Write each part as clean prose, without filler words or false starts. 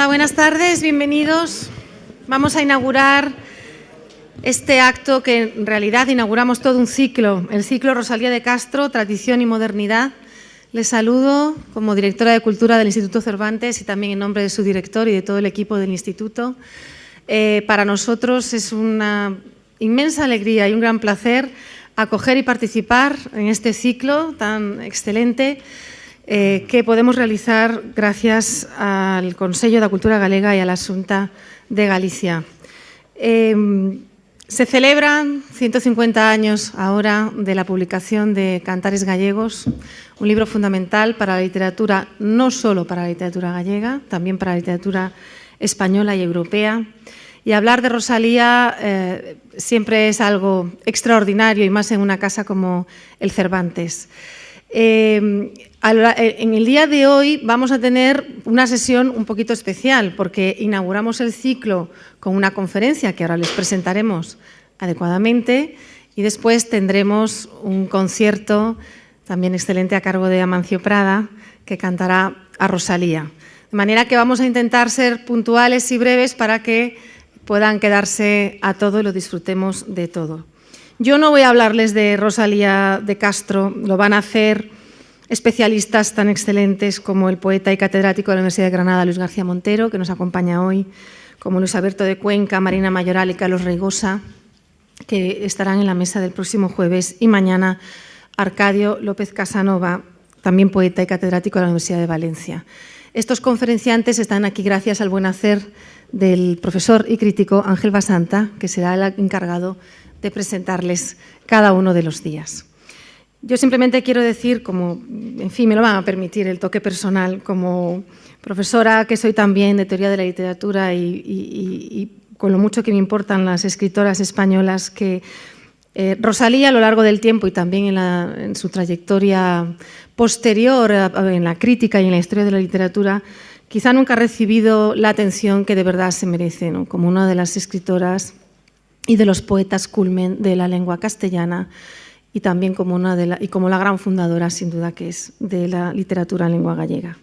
Hola, buenas tardes, bienvenidos. Vamos a inaugurar este acto que en realidad inauguramos todo un ciclo, el ciclo Rosalía de Castro, Tradición y Modernidad. Les saludo como directora de Cultura del Instituto Cervantes y también en nombre de su director y de todo el equipo del Instituto. Para nosotros es una inmensa alegría y un gran placer acoger y participar en este ciclo tan excelente que podemos realizar gracias al Consello da Cultura Galega y a la Xunta de Galicia. Se celebran 150 años ahora de la publicación de Cantares Gallegos, un libro fundamental para la literatura, no solo para la literatura gallega, también para la literatura española y europea. Y hablar de Rosalía siempre es algo extraordinario y más en una casa como el Cervantes. En el día de hoy vamos a tener una sesión un poquito especial porque inauguramos el ciclo con una conferencia que ahora les presentaremos adecuadamente y después tendremos un concierto también excelente a cargo de Amancio Prada que cantará a Rosalía. De manera que vamos a intentar ser puntuales y breves para que puedan quedarse a todo y lo disfrutemos de todo. Yo no voy a hablarles de Rosalía de Castro, lo van a hacer especialistas tan excelentes como el poeta y catedrático de la Universidad de Granada, Luis García Montero, que nos acompaña hoy, como Luis Alberto de Cuenca, Marina Mayoral y Carlos Reigosa, que estarán en la mesa del próximo jueves, y mañana Arcadio López Casanova, también poeta y catedrático de la Universidad de Valencia. Estos conferenciantes están aquí gracias al buen hacer del profesor y crítico Ángel Basanta, que será el encargado de presentarles cada uno de los días. Yo simplemente quiero decir, como, en fin, me lo van a permitir el toque personal, como profesora que soy también de teoría de la literatura y con lo mucho que me importan las escritoras españolas, que Rosalía a lo largo del tiempo y también en su trayectoria posterior en la crítica y en la historia de la literatura, quizá nunca ha recibido la atención que de verdad se merece, ¿no? Como una de las escritoras y de los poetas culmen de la lengua castellana y también como la gran fundadora, sin duda, que es de la literatura en lengua gallega.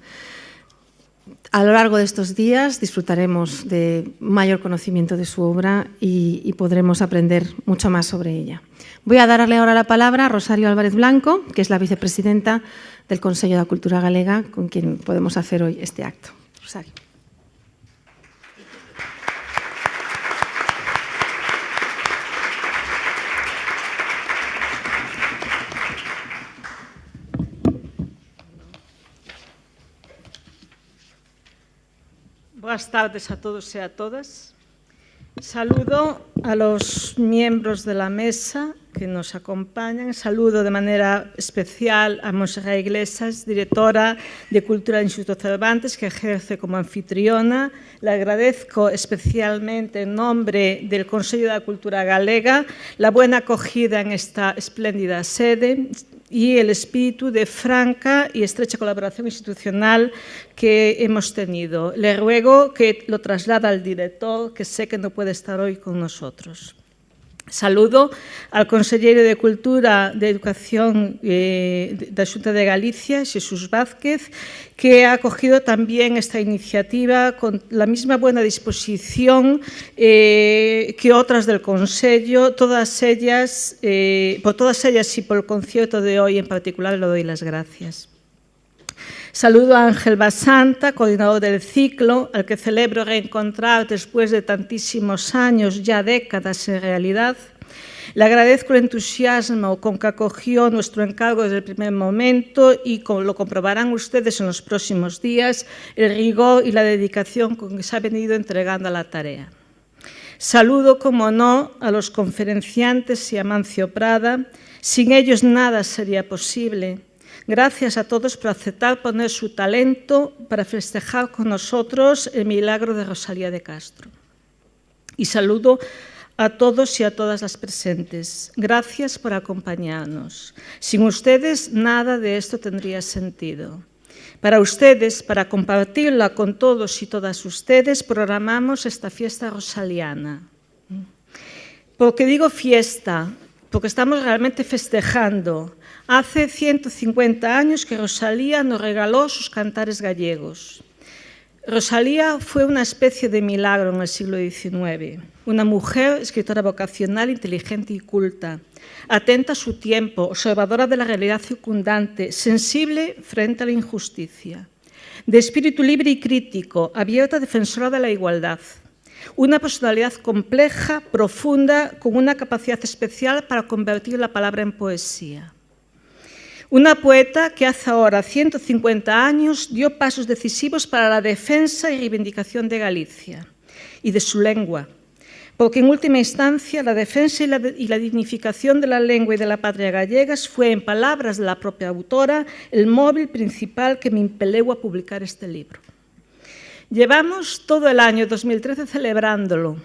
A lo largo de estos días disfrutaremos de mayor conocimiento de su obra y podremos aprender mucho más sobre ella. Voy a darle ahora la palabra a Rosario Álvarez Blanco, que es la vicepresidenta del Consello da Cultura Galega, con quien podemos hacer hoy este acto. Rosario. Buenas tardes a todos y a todas. Saludo a los miembros de la mesa que nos acompañan. Saludo de manera especial a Montserrat Iglesias, directora de Cultura del Instituto Cervantes, que ejerce como anfitriona. Le agradezco especialmente en nombre del Consello da Cultura Galega la buena acogida en esta espléndida sede y el espíritu de franca y estrecha colaboración institucional que hemos tenido. Le ruego que lo traslade al director, que sé que no puede estar hoy con nosotros. Saludo al consellero de Cultura de Educación da Xunta de Galicia, Xesús Vázquez, que ha acogido también esta iniciativa con la misma buena disposición que otras del Consello, por todas ellas y por el concierto de hoy en particular le doy las gracias. Saludo a Ángel Basanta, coordinador del ciclo, al que celebro reencontrar después de tantísimos años, ya décadas en realidad. Le agradezco el entusiasmo con que acogió nuestro encargo desde el primer momento y, como lo comprobarán ustedes en los próximos días, el rigor y la dedicación con que se ha venido entregando a la tarea. Saludo, como no, a los conferenciantes y a Amancio Prada. Sin ellos nada sería posible. Gracias a todos por aceptar poner su talento para festejar con nosotros el milagro de Rosalía de Castro. Y saludo a todos y a todas las presentes. Gracias por acompañarnos. Sin ustedes, nada de esto tendría sentido. Para ustedes, para compartirla con todos y todas ustedes, programamos esta fiesta rosaliana. ¿Por qué digo fiesta? Porque estamos realmente festejando. Hace 150 años que Rosalía nos regaló sus cantares gallegos. Rosalía fue una especie de milagro en el siglo XIX. Una mujer, escritora vocacional, inteligente y culta, atenta a su tiempo, observadora de la realidad circundante, sensible frente a la injusticia, de espíritu libre y crítico, abierta, defensora de la igualdad. Una personalidad compleja, profunda, con una capacidad especial para convertir la palabra en poesía. Una poeta que hace ahora 150 años dio pasos decisivos para la defensa y reivindicación de Galicia y de su lengua, porque en última instancia la defensa y la dignificación de la lengua y de la patria gallegas fue, en palabras de la propia autora, el móvil principal que me impeliu a publicar este libro. Llevamos todo el año 2013 celebrándolo,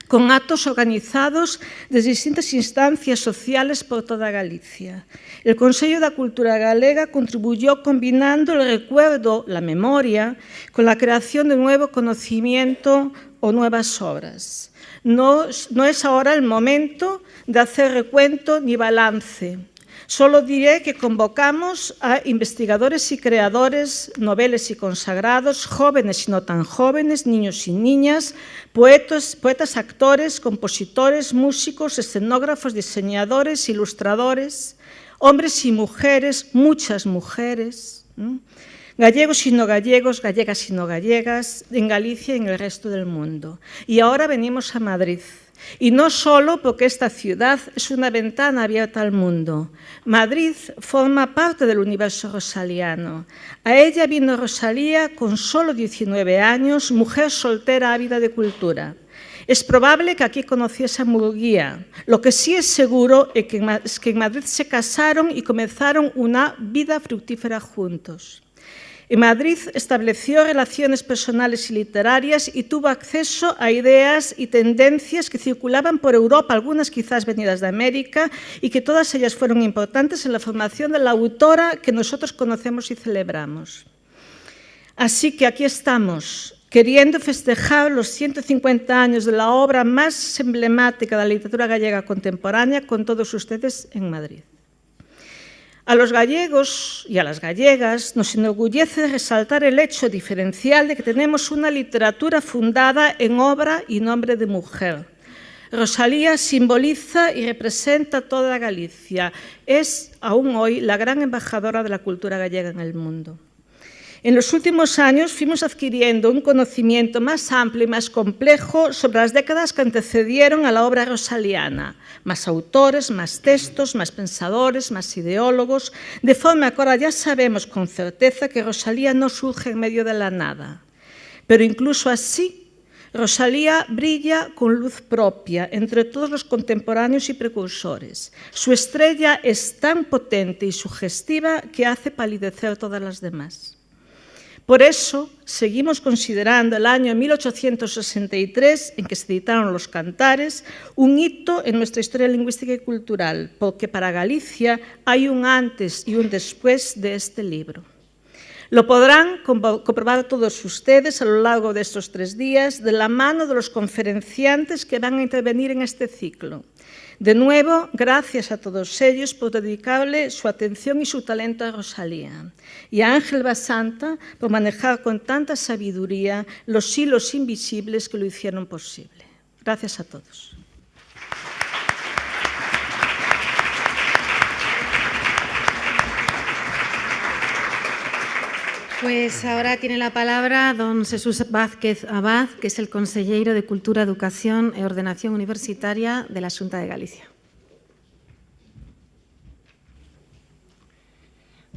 con actos organizados desde distintas instancias sociales por toda Galicia. El Consello da Cultura Galega contribuyó combinando el recuerdo, la memoria, con la creación de nuevo conocimiento o nuevas obras. No es ahora el momento de hacer recuento ni balance. Solo diré que convocamos a investigadores y creadores, noveles y consagrados, jóvenes y no tan jóvenes, niños y niñas, poetas, actores, compositores, músicos, escenógrafos, diseñadores, ilustradores, hombres y mujeres, muchas mujeres, gallegos y no gallegos, gallegas y no gallegas, en Galicia y en el resto del mundo. Y ahora venimos a Madrid. Y no solo porque esta ciudad es una ventana abierta al mundo. Madrid forma parte del universo rosaliano. A ella vino Rosalía con solo 19 años, mujer soltera ávida de cultura. Es probable que aquí conociese a Murguía. Lo que sí es seguro es que en Madrid se casaron y comenzaron una vida fructífera juntos. En Madrid estableció relaciones personales y literarias y tuvo acceso a ideas y tendencias que circulaban por Europa, algunas quizás venidas de América, y que todas ellas fueron importantes en la formación de la autora que nosotros conocemos y celebramos. Así que aquí estamos, queriendo festejar los 150 años de la obra más emblemática de la literatura gallega contemporánea con todos ustedes en Madrid. A los gallegos y a las gallegas nos enorgullece resaltar el hecho diferencial de que tenemos una literatura fundada en obra y nombre de mujer. Rosalía simboliza y representa toda Galicia. Es, aún hoy, la gran embajadora de la cultura gallega en el mundo. En los últimos años fuimos adquiriendo un conocimiento más amplio y más complejo sobre las décadas que antecedieron a la obra rosaliana. Más autores, más textos, más pensadores, más ideólogos, de forma que ahora ya sabemos con certeza que Rosalía no surge en medio de la nada. Pero incluso así, Rosalía brilla con luz propia entre todos los contemporáneos y precursores. Su estrella es tan potente y sugestiva que hace palidecer todas las demás. Por eso, seguimos considerando el año 1863, en que se editaron los Cantares, un hito en nuestra historia lingüística y cultural, porque para Galicia hay un antes y un después de este libro. Lo podrán comprobar todos ustedes a lo largo de estos 3 días, de la mano de los conferenciantes que van a intervenir en este ciclo. De nuevo, gracias a todos ellos por dedicarle su atención y su talento a Rosalía, y a Ángel Basanta por manejar con tanta sabiduría los hilos invisibles que lo hicieron posible. Gracias a todos. Pues ahora tiene la palabra don Jesús Vázquez Abad, que es el conselleiro de Cultura, Educación e Ordenación Universitaria de la Xunta de Galicia.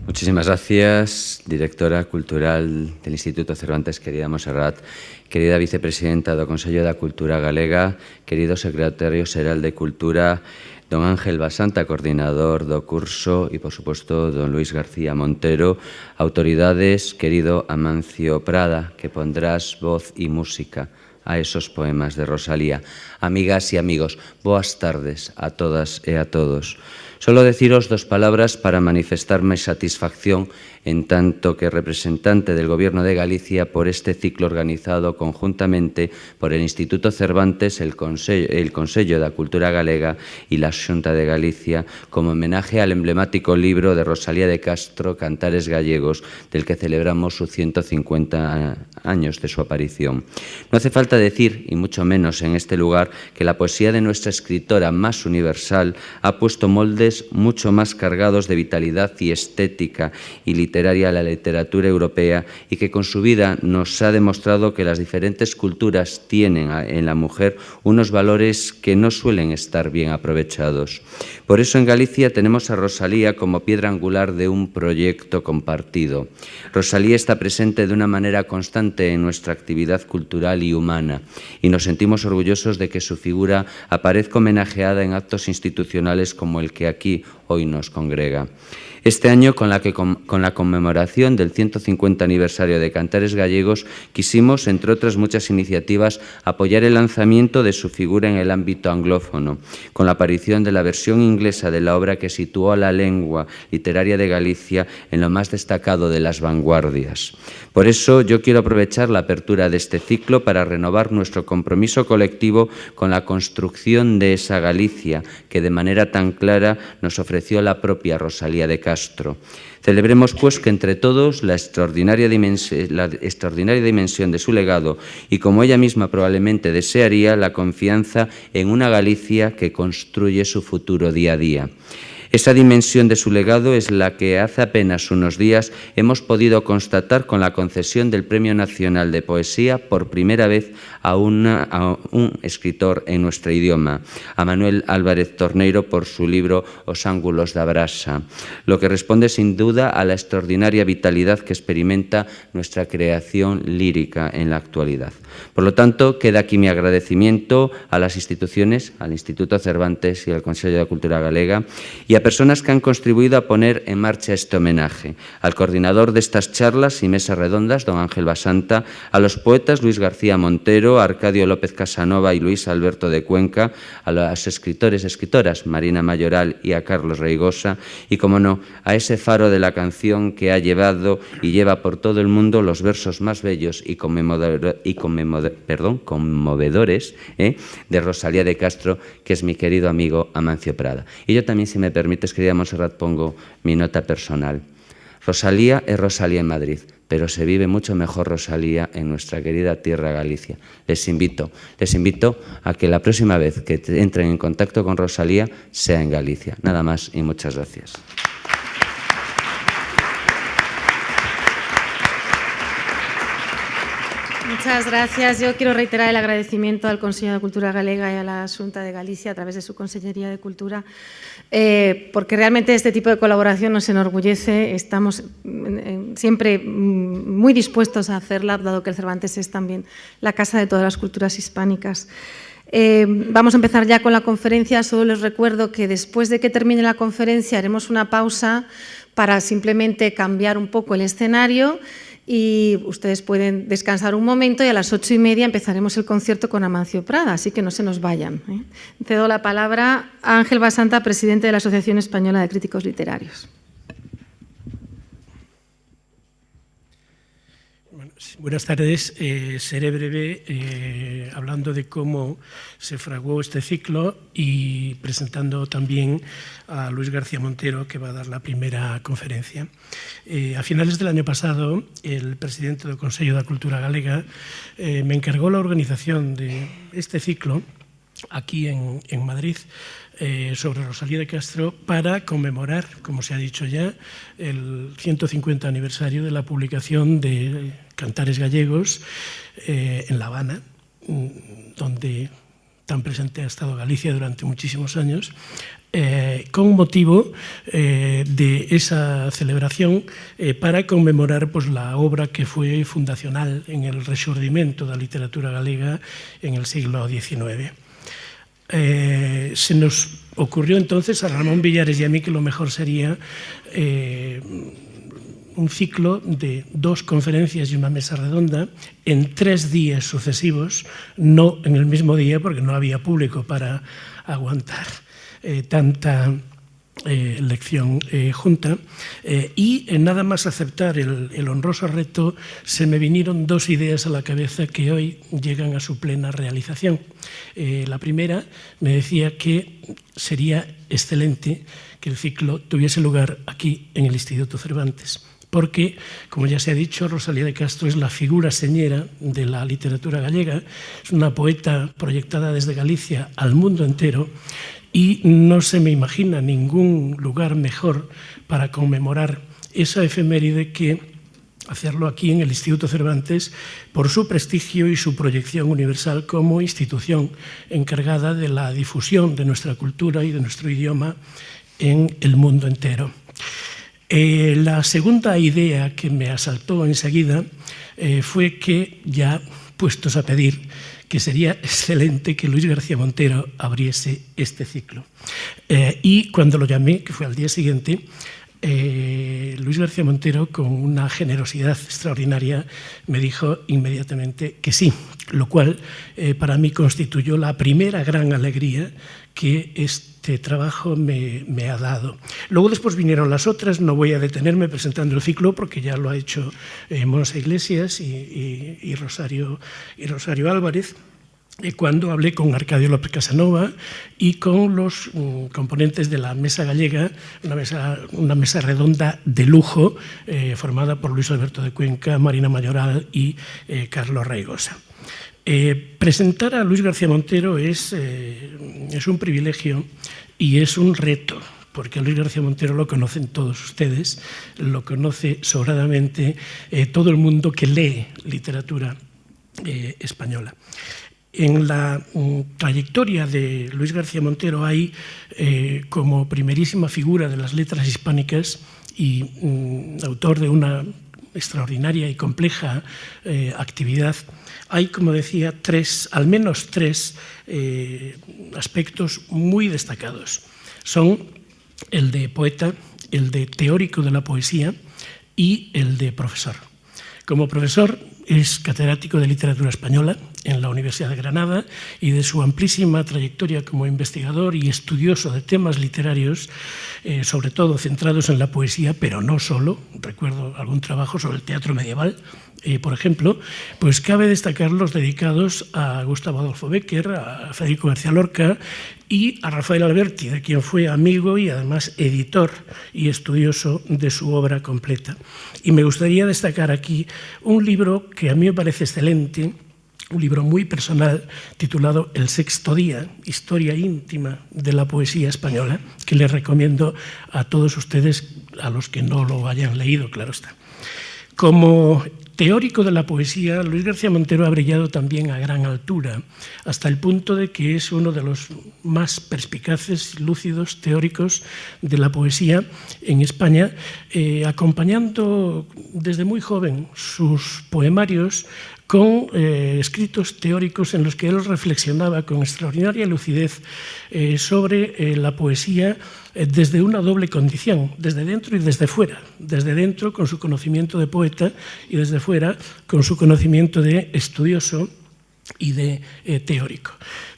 Muchísimas gracias, directora cultural del Instituto Cervantes, querida Monserrat, querida vicepresidenta do Consello da Cultura Galega, querido secretario xeral de Cultura, don Ángel Basanta, coordinador do curso, e, por suposto, don Luis García Montero, autoridades, querido Amancio Prada, que pondrás voz e música a esos poemas de Rosalía. Amigas e amigos, boas tardes a todas e a todos. Solo deciros 2 palabras para manifestar mi satisfacción en tanto que representante del Gobierno de Galicia por este ciclo organizado conjuntamente por el Instituto Cervantes, el Consello da Cultura Galega y la Xunta de Galicia como homenaje al emblemático libro de Rosalía de Castro, Cantares Gallegos, del que celebramos sus 150 años de su aparición. No hace falta decir, y mucho menos en este lugar, que la poesía de nuestra escritora más universal ha puesto moldes mucho más cargados de vitalidad y estética y literaria a la literatura europea, y que con su vida nos ha demostrado que las diferentes culturas tienen en la mujer unos valores que no suelen estar bien aprovechados. Por eso en Galicia tenemos a Rosalía como piedra angular de un proyecto compartido. Rosalía está presente de una manera constante en nuestra actividad cultural y humana, y nos sentimos orgullosos de que su figura aparezca homenajeada en actos institucionales como el que aquí hoy nos congrega. Este año, con la conmemoración del 150 aniversario de Cantares Gallegos, quisimos, entre otras muchas iniciativas, apoyar el lanzamiento de su figura en el ámbito anglófono, con la aparición de la versión inglesa de la obra que situó a la lengua literaria de Galicia en lo más destacado de las vanguardias. Por eso, yo quiero aprovechar la apertura de este ciclo para renovar nuestro compromiso colectivo con la construcción de esa Galicia que de manera tan clara nos ofreció la propia Rosalía de Castro. Celebremos, pues, que entre todos la extraordinaria dimensión de su legado y, como ella misma probablemente desearía, la confianza en una Galicia que construye su futuro día a día. Esa dimensión de su legado es la que hace apenas unos días hemos podido constatar con la concesión del Premio Nacional de Poesía por primera vez a un escritor en nuestro idioma, a Manuel Álvarez Torneiro, por su libro Os ángulos da brasa, lo que responde sin duda a la extraordinaria vitalidad que experimenta nuestra creación lírica en la actualidad. Por lo tanto, queda aquí mi agradecimiento a las instituciones, al Instituto Cervantes y al Consello de Cultura Galega, y a personas que han contribuido a poner en marcha este homenaje, al coordinador de estas charlas y mesas redondas, don Ángel Basanta, a los poetas Luis García Montero, Arcadio López Casanova y Luis Alberto de Cuenca, a los escritores y escritoras, Marina Mayoral y a Carlos Reigosa, y, como no, a ese faro de la canción que ha llevado y lleva por todo el mundo los versos más bellos y conmovedores de Rosalía de Castro, que es mi querido amigo Amancio Prada. Y yo también, si me permites, querida Montserrat, pongo mi nota personal. Rosalía es Rosalía en Madrid, pero se vive mucho mejor Rosalía en nuestra querida tierra Galicia. Les invito a que la próxima vez que entren en contacto con Rosalía sea en Galicia. Nada más y muchas gracias. Muchas gracias. Yo quiero reiterar el agradecimiento al Consello de Cultura Galega y a la Xunta de Galicia a través de su Consellería de Cultura, porque realmente este tipo de colaboración nos enorgullece. Estamos siempre muy dispuestos a hacerla, dado que el Cervantes es también la casa de todas las culturas hispánicas. Vamos a empezar ya con la conferencia. Solo les recuerdo que después de que termine la conferencia haremos una pausa para simplemente cambiar un poco el escenario, y ustedes pueden descansar un momento, y a las 8:30 empezaremos el concierto con Amancio Prada, así que no se nos vayan. Cedo la palabra a Ángel Basanta, presidente de la Asociación Española de Críticos Literarios. Buenas tardes. Seré breve hablando de cómo se fraguó este ciclo y presentando también a Luis García Montero, que va a dar la primera conferencia. A finales del año pasado, el presidente del Consello da Cultura Galega me encargó la organización de este ciclo aquí en Madrid, sobre Rosalía de Castro, para conmemorar, como se ha dicho ya, el 150 aniversario de la publicación de Cantares Gallegos en La Habana, donde tan presente ha estado Galicia durante muchísimos años, con motivo de esa celebración, para conmemorar, pues, la obra que fue fundacional en el rexurdimento da literatura galega en el siglo XIX. Se nos ocurrió entonces a Ramón Villares y a mí que lo mejor sería un ciclo de 2 conferencias y una mesa redonda en 3 días sucesivos, no en el mismo día porque no había público para aguantar tanta elección junta, y nada más aceptar el honroso reto se me vinieron dos ideas a la cabeza que hoy llegan a su plena realización. La primera me decía que sería excelente que el ciclo tuviese lugar aquí en el Instituto Cervantes, porque, como ya se ha dicho, Rosalía de Castro es la figura señera de la literatura gallega, es una poeta proyectada desde Galicia al mundo entero, y no se me imagina ningún lugar mejor para conmemorar esa efeméride que hacerlo aquí en el Instituto Cervantes por su prestigio y su proyección universal como institución encargada de la difusión de nuestra cultura y de nuestro idioma en el mundo entero. La segunda idea que me asaltó enseguida fue que, ya puestos a pedir, que sería excelente que Luis García Montero abriese este ciclo. Y cuando lo llamé, que fue al día siguiente, Luis García Montero, con una generosidad extraordinaria, me dijo inmediatamente que sí, lo cual para mí constituyó la primera gran alegría que este trabajo me ha dado. Luego después vinieron las otras, no voy a detenerme presentando el ciclo porque ya lo ha hecho Monse Iglesias y Rosario Álvarez, cuando hablé con Arcadio López Casanova y con los componentes de la Mesa Gallega, una mesa redonda de lujo formada por Luis Alberto de Cuenca, Marina Mayoral y Carlos Reigosa. Presentar a Luis García Montero es un privilegio y es un reto, porque a Luis García Montero lo conocen todos ustedes, lo conoce sobradamente todo el mundo que lee literatura española. En la trayectoria de Luis García Montero hay, como primerísima figura de las letras hispánicas y autor de una extraordinaria y compleja actividad, hay, como decía, al menos tres aspectos muy destacados. Son el de poeta, el de teórico de la poesía y el de profesor. Como profesor es catedrático de literatura española en la Universidad de Granada y de su amplísima trayectoria como investigador y estudioso de temas literarios, sobre todo centrados en la poesía, pero no solo. Recuerdo algún trabajo sobre el teatro medieval, por ejemplo, pues cabe destacar los dedicados a Gustavo Adolfo Bécquer, a Federico García Lorca y a Rafael Alberti, de quien fue amigo y además editor y estudioso de su obra completa. Y me gustaría destacar aquí un libro que a mí me parece excelente, un libro muy personal titulado El sexto día, historia íntima de la poesía española, que les recomiendo a todos ustedes, a los que no lo hayan leído, claro está. Como teórico de la poesía, Luis García Montero ha brillado también a gran altura, hasta el punto de que es uno de los más perspicaces, lúcidos teóricos de la poesía en España, acompañando desde muy joven sus poemarios con escritos teóricos en los que él reflexionaba con extraordinaria lucidez sobre la poesía desde una doble condición, desde dentro y desde fuera. Desde dentro con su conocimiento de poeta y desde fuera con su conocimiento de estudioso y de teórico.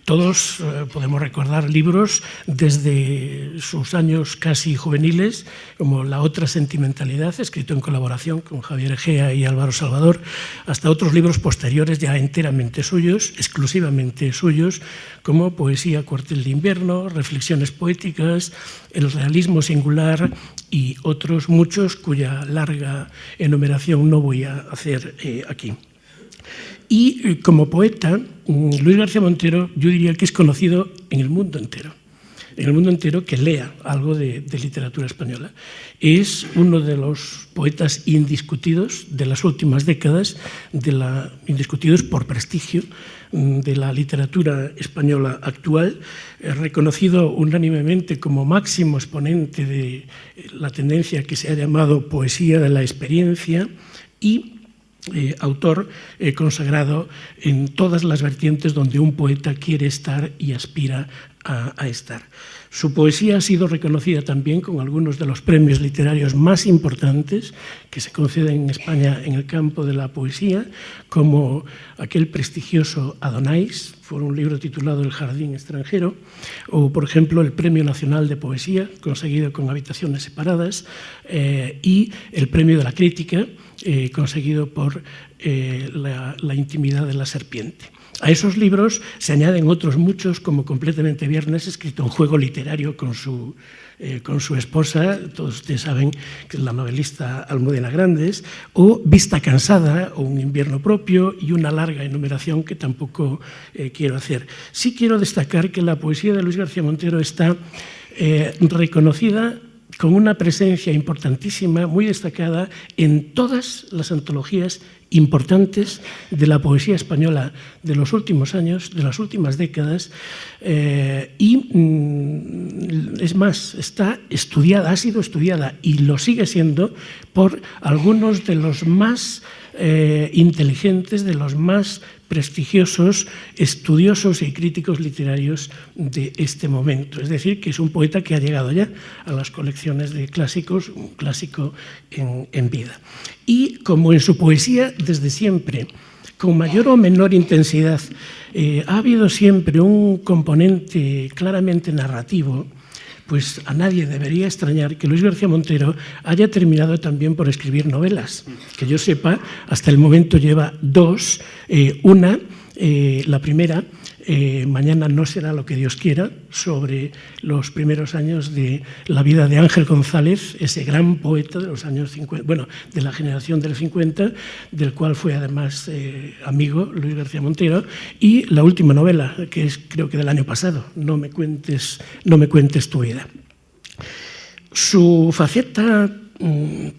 Todos podemos recordar libros desde sus años casi juveniles, como La otra sentimentalidad, escrito en colaboración con Javier Egea y Álvaro Salvador, hasta otros libros posteriores ya enteramente suyos, exclusivamente suyos, como Poesía Cuartel de Invierno, Reflexiones poéticas, El realismo singular y otros muchos cuya larga enumeración no voy a hacer aquí. Y como poeta, Luis García Montero, yo diría que es conocido en el mundo entero que lea algo de literatura española. Es uno de los poetas indiscutidos de las últimas décadas, indiscutidos por prestigio de la literatura española actual, reconocido unánimemente como máximo exponente de la tendencia que se ha llamado poesía de la experiencia y autor consagrado en todas las vertientes donde un poeta quiere estar y aspira a estar. Su poesía ha sido reconocida también con algunos de los premios literarios más importantes que se conceden en España en el campo de la poesía, como aquel prestigioso Adonais, fue un libro titulado El jardín extranjero, o, por ejemplo, el Premio Nacional de Poesía, conseguido con Habitaciones separadas, y el Premio de la Crítica, conseguido por La intimidad de la serpiente. A esos libros se añaden otros muchos, como Completamente Viernes, escrito en juego literario con su esposa, todos ustedes saben que es la novelista Almudena Grandes, o Vista cansada, o Un invierno propio, y una larga enumeración que tampoco quiero hacer. Sí quiero destacar que la poesía de Luis García Montero está reconocida con una presencia importantísima, muy destacada, en todas las antologías importantes de la poesía española de los últimos años, de las últimas décadas, y es más, está estudiada, ha sido estudiada y lo sigue siendo por algunos de los más inteligentes, de los más prestigiosos estudiosos y críticos literarios de este momento. Es decir, que es un poeta que ha llegado ya a las colecciones de clásicos, un clásico en vida. Y como en su poesía, desde siempre, con mayor o menor intensidad, ha habido siempre un componente claramente narrativo, pues a nadie debería extrañar que Luis García Montero haya terminado también por escribir novelas. Que yo sepa, hasta el momento lleva dos. La primera, Mañana no será lo que Dios quiera, sobre los primeros años de la vida de Ángel González, ese gran poeta de los años 50, bueno, de la generación del 50, del cual fue además amigo Luis García Montero, y la última novela, que es creo que del año pasado, No me cuentes tu vida. Su faceta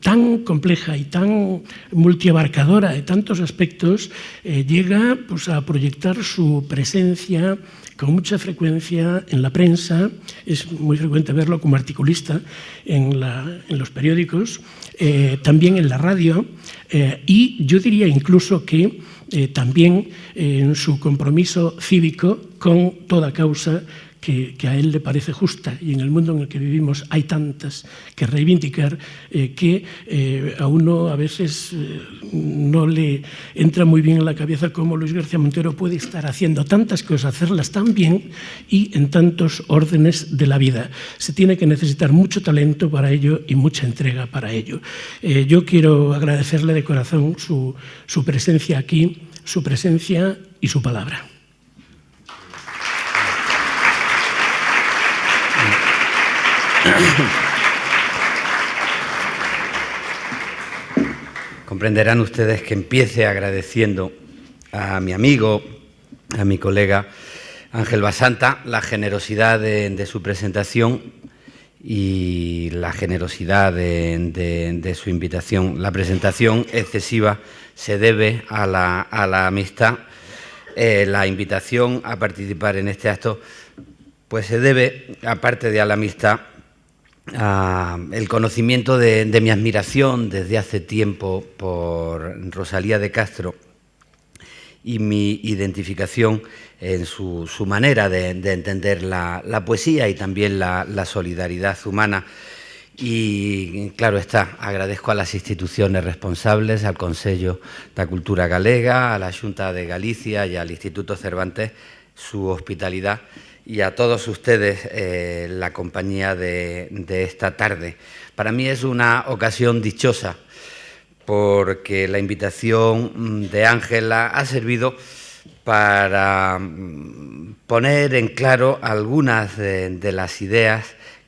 tan compleja y tan multiabarcadora de tantos aspectos llega pues, a proyectar su presencia con mucha frecuencia en la prensa. Es muy frecuente verlo como articulista en los periódicos, también en la radio, y yo diría incluso que también en su compromiso cívico con toda causa que a él le parece justa, y en el mundo en el que vivimos hay tantas que reivindicar que a uno a veces no le entra muy bien en la cabeza cómo Luis García Montero puede estar haciendo tantas cosas, hacerlas tan bien y en tantos órdenes de la vida. Se tiene que necesitar mucho talento para ello y mucha entrega para ello. Yo quiero agradecerle de corazón su presencia aquí, su presencia y su palabra. Comprenderán ustedes que empiece agradeciendo a mi amigo, a mi colega Ángel Basanta, la generosidad de su presentación y la generosidad de su invitación. La presentación excesiva se debe a la amistad. La invitación a participar en este acto pues se debe, aparte de a la amistad, el conocimiento de mi admiración desde hace tiempo por Rosalía de Castro y mi identificación en su manera de entender la poesía y también la solidaridad humana. Y claro está, agradezco a las instituciones responsables, al Consello da Cultura Galega, a la Xunta de Galicia y al Instituto Cervantes su hospitalidad, y a todos ustedes la compañía de esta tarde. Para mí es una ocasión dichosa porque la invitación de Ángela ha servido para poner en claro algunas de las ideas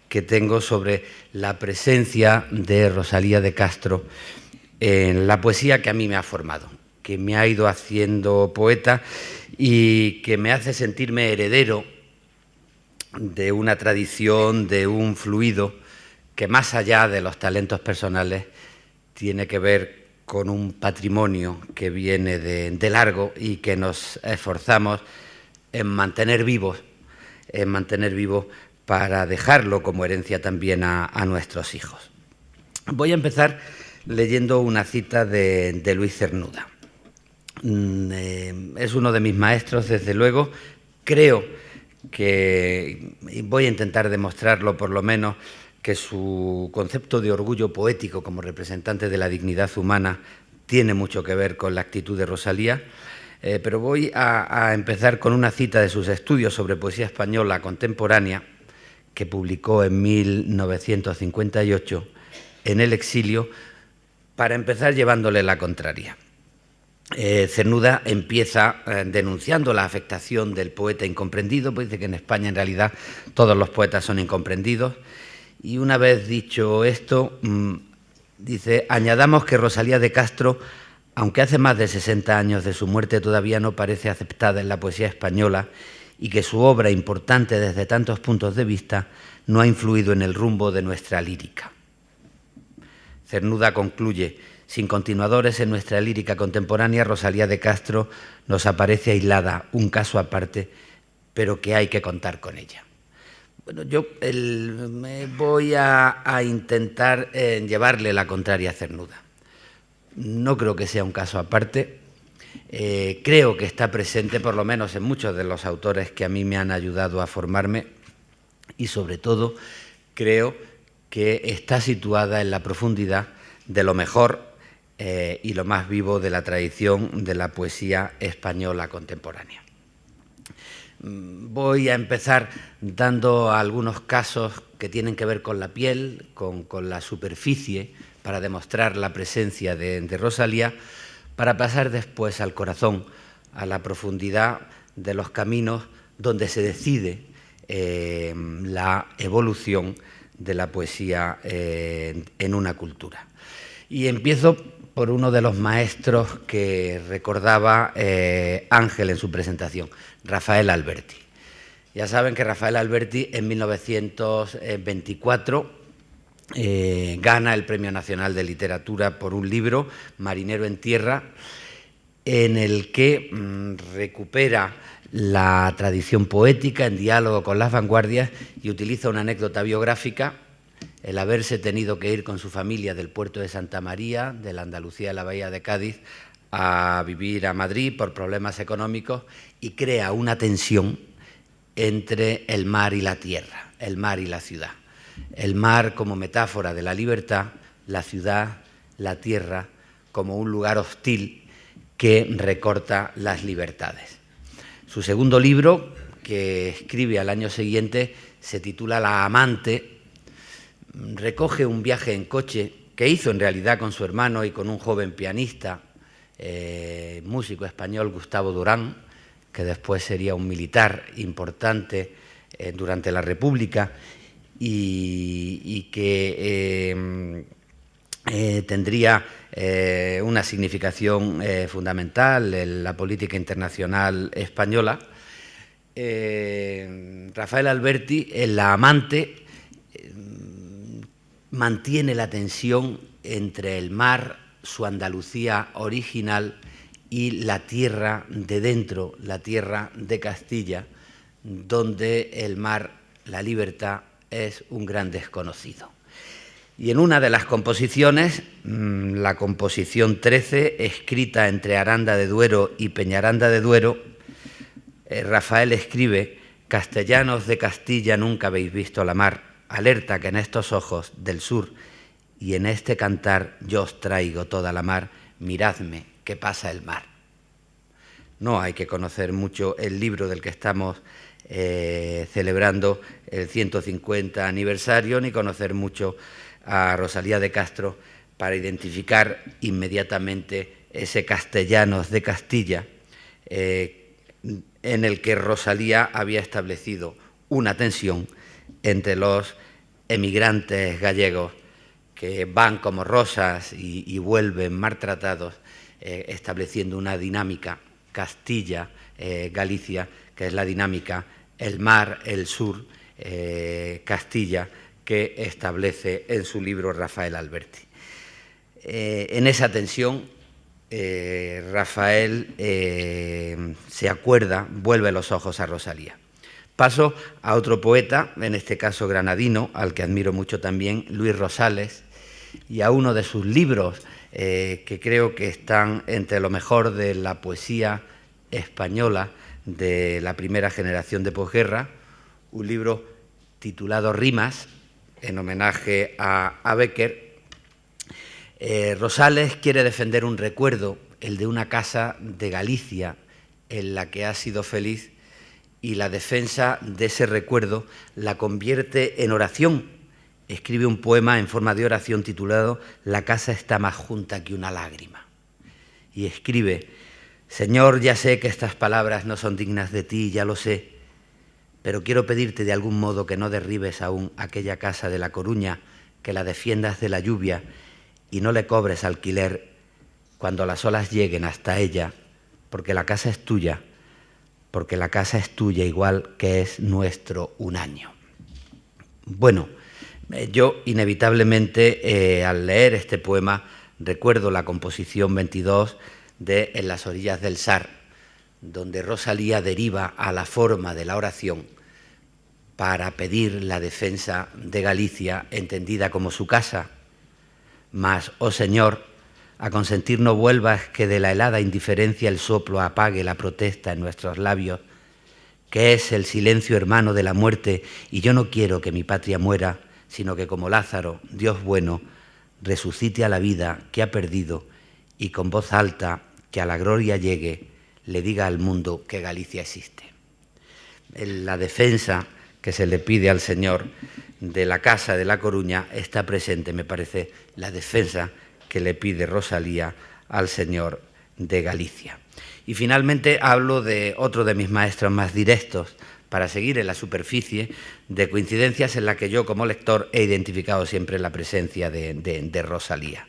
que tengo sobre la presencia de Rosalía de Castro en la poesía que a mí me ha formado, que me ha ido haciendo poeta y que me hace sentirme heredero de una tradición, de un fluido que más allá de los talentos personales tiene que ver con un patrimonio que viene de largo y que nos esforzamos en mantener vivo para dejarlo como herencia también a nuestros hijos. Voy a empezar leyendo una cita de Luis Cernuda. Es uno de mis maestros, desde luego. Creo que voy a intentar demostrarlo por lo menos, que su concepto de orgullo poético como representante de la dignidad humana tiene mucho que ver con la actitud de Rosalía, pero voy a empezar con una cita de sus estudios sobre poesía española contemporánea que publicó en 1958 en el exilio, para empezar llevándole la contraria. Cernuda empieza denunciando la afectación del poeta incomprendido, pues dice que en España en realidad todos los poetas son incomprendidos, y una vez dicho esto, dice: añadamos que Rosalía de Castro, aunque hace más de 60 años de su muerte, todavía no parece aceptada en la poesía española, y que su obra, importante desde tantos puntos de vista, no ha influido en el rumbo de nuestra lírica. Cernuda concluye: sin continuadores en nuestra lírica contemporánea, Rosalía de Castro nos aparece aislada, un caso aparte, pero que hay que contar con ella. Bueno, yo me voy a intentar llevarle la contraria a Cernuda. No creo que sea un caso aparte. Creo que está presente, por lo menos en muchos de los autores que a mí me han ayudado a formarme, y sobre todo creo que está situada en la profundidad de lo mejor y lo más vivo de la tradición de la poesía española contemporánea. Voy a empezar dando algunos casos que tienen que ver con la piel, con la superficie, para demostrar la presencia de Rosalía, para pasar después al corazón, a la profundidad de los caminos donde se decide la evolución de la poesía en una cultura. Y empiezo por uno de los maestros que recordaba Ángel en su presentación, Rafael Alberti. Ya saben que Rafael Alberti en 1924 gana el Premio Nacional de Literatura por un libro, Marinero en Tierra, en el que recupera la tradición poética en diálogo con las vanguardias y utiliza una anécdota biográfica, el haberse tenido que ir con su familia del puerto de Santa María, de la Andalucía de la Bahía de Cádiz, a vivir a Madrid por problemas económicos, y crea una tensión entre el mar y la tierra, el mar y la ciudad. El mar como metáfora de la libertad, la ciudad, la tierra, como un lugar hostil que recorta las libertades. Su segundo libro, que escribe al año siguiente, se titula La amante. Recoge un viaje en coche que hizo en realidad con su hermano y con un joven pianista, músico español, Gustavo Durán, que después sería un militar importante durante la República y que tendría una significación fundamental en la política internacional española. Rafael Alberti, en La amante, mantiene la tensión entre el mar, su Andalucía original, y la tierra de dentro, la tierra de Castilla, donde el mar, la libertad, es un gran desconocido. Y en una de las composiciones, la composición 13, escrita entre Aranda de Duero y Peñaranda de Duero, Rafael escribe: castellanos de Castilla, nunca habéis visto la mar, alerta que en estos ojos del sur y en este cantar yo os traigo toda la mar, miradme que pasa el mar. No hay que conocer mucho el libro del que estamos celebrando el 150 aniversario, ni conocer mucho a Rosalía de Castro para identificar inmediatamente ese castellanos de Castilla en el que Rosalía había establecido una tensión entre los emigrantes gallegos que van como rosas y vuelven maltratados, estableciendo una dinámica Castilla-Galicia, que es la dinámica el mar, el sur, Castilla, que establece en su libro Rafael Alberti. En esa tensión, Rafael se acuerda, vuelve los ojos a Rosalía. Paso a otro poeta, en este caso granadino, al que admiro mucho también, Luis Rosales, y a uno de sus libros que creo que están entre lo mejor de la poesía española de la primera generación de posguerra, un libro titulado Rimas, en homenaje a Bécquer. Rosales quiere defender un recuerdo, el de una casa de Galicia en la que ha sido feliz, y la defensa de ese recuerdo la convierte en oración. Escribe un poema en forma de oración titulado La casa está más junta que una lágrima. Y escribe: Señor, ya sé que estas palabras no son dignas de ti, ya lo sé, pero quiero pedirte de algún modo que no derribes aún aquella casa de La Coruña, que la defiendas de la lluvia y no le cobres alquiler cuando las olas lleguen hasta ella, porque la casa es tuya, porque la casa es tuya igual que es nuestro un año. Bueno, yo inevitablemente al leer este poema recuerdo la composición 22 de En las orillas del Sar, donde Rosalía deriva a la forma de la oración para pedir la defensa de Galicia, entendida como su casa. Mas, oh Señor, a consentir no vuelvas, que de la helada indiferencia el soplo apague la protesta en nuestros labios, que es el silencio hermano de la muerte, y yo no quiero que mi patria muera, sino que como Lázaro, Dios bueno, resucite a la vida que ha perdido, y con voz alta, que a la gloria llegue, le diga al mundo que Galicia existe. La defensa que se le pide al Señor de la casa de La Coruña está presente, me parece, la defensa que le pide Rosalía al Señor de Galicia. Y finalmente hablo de otro de mis maestros más directos, para seguir en la superficie de coincidencias en la que yo como lector he identificado siempre la presencia de Rosalía.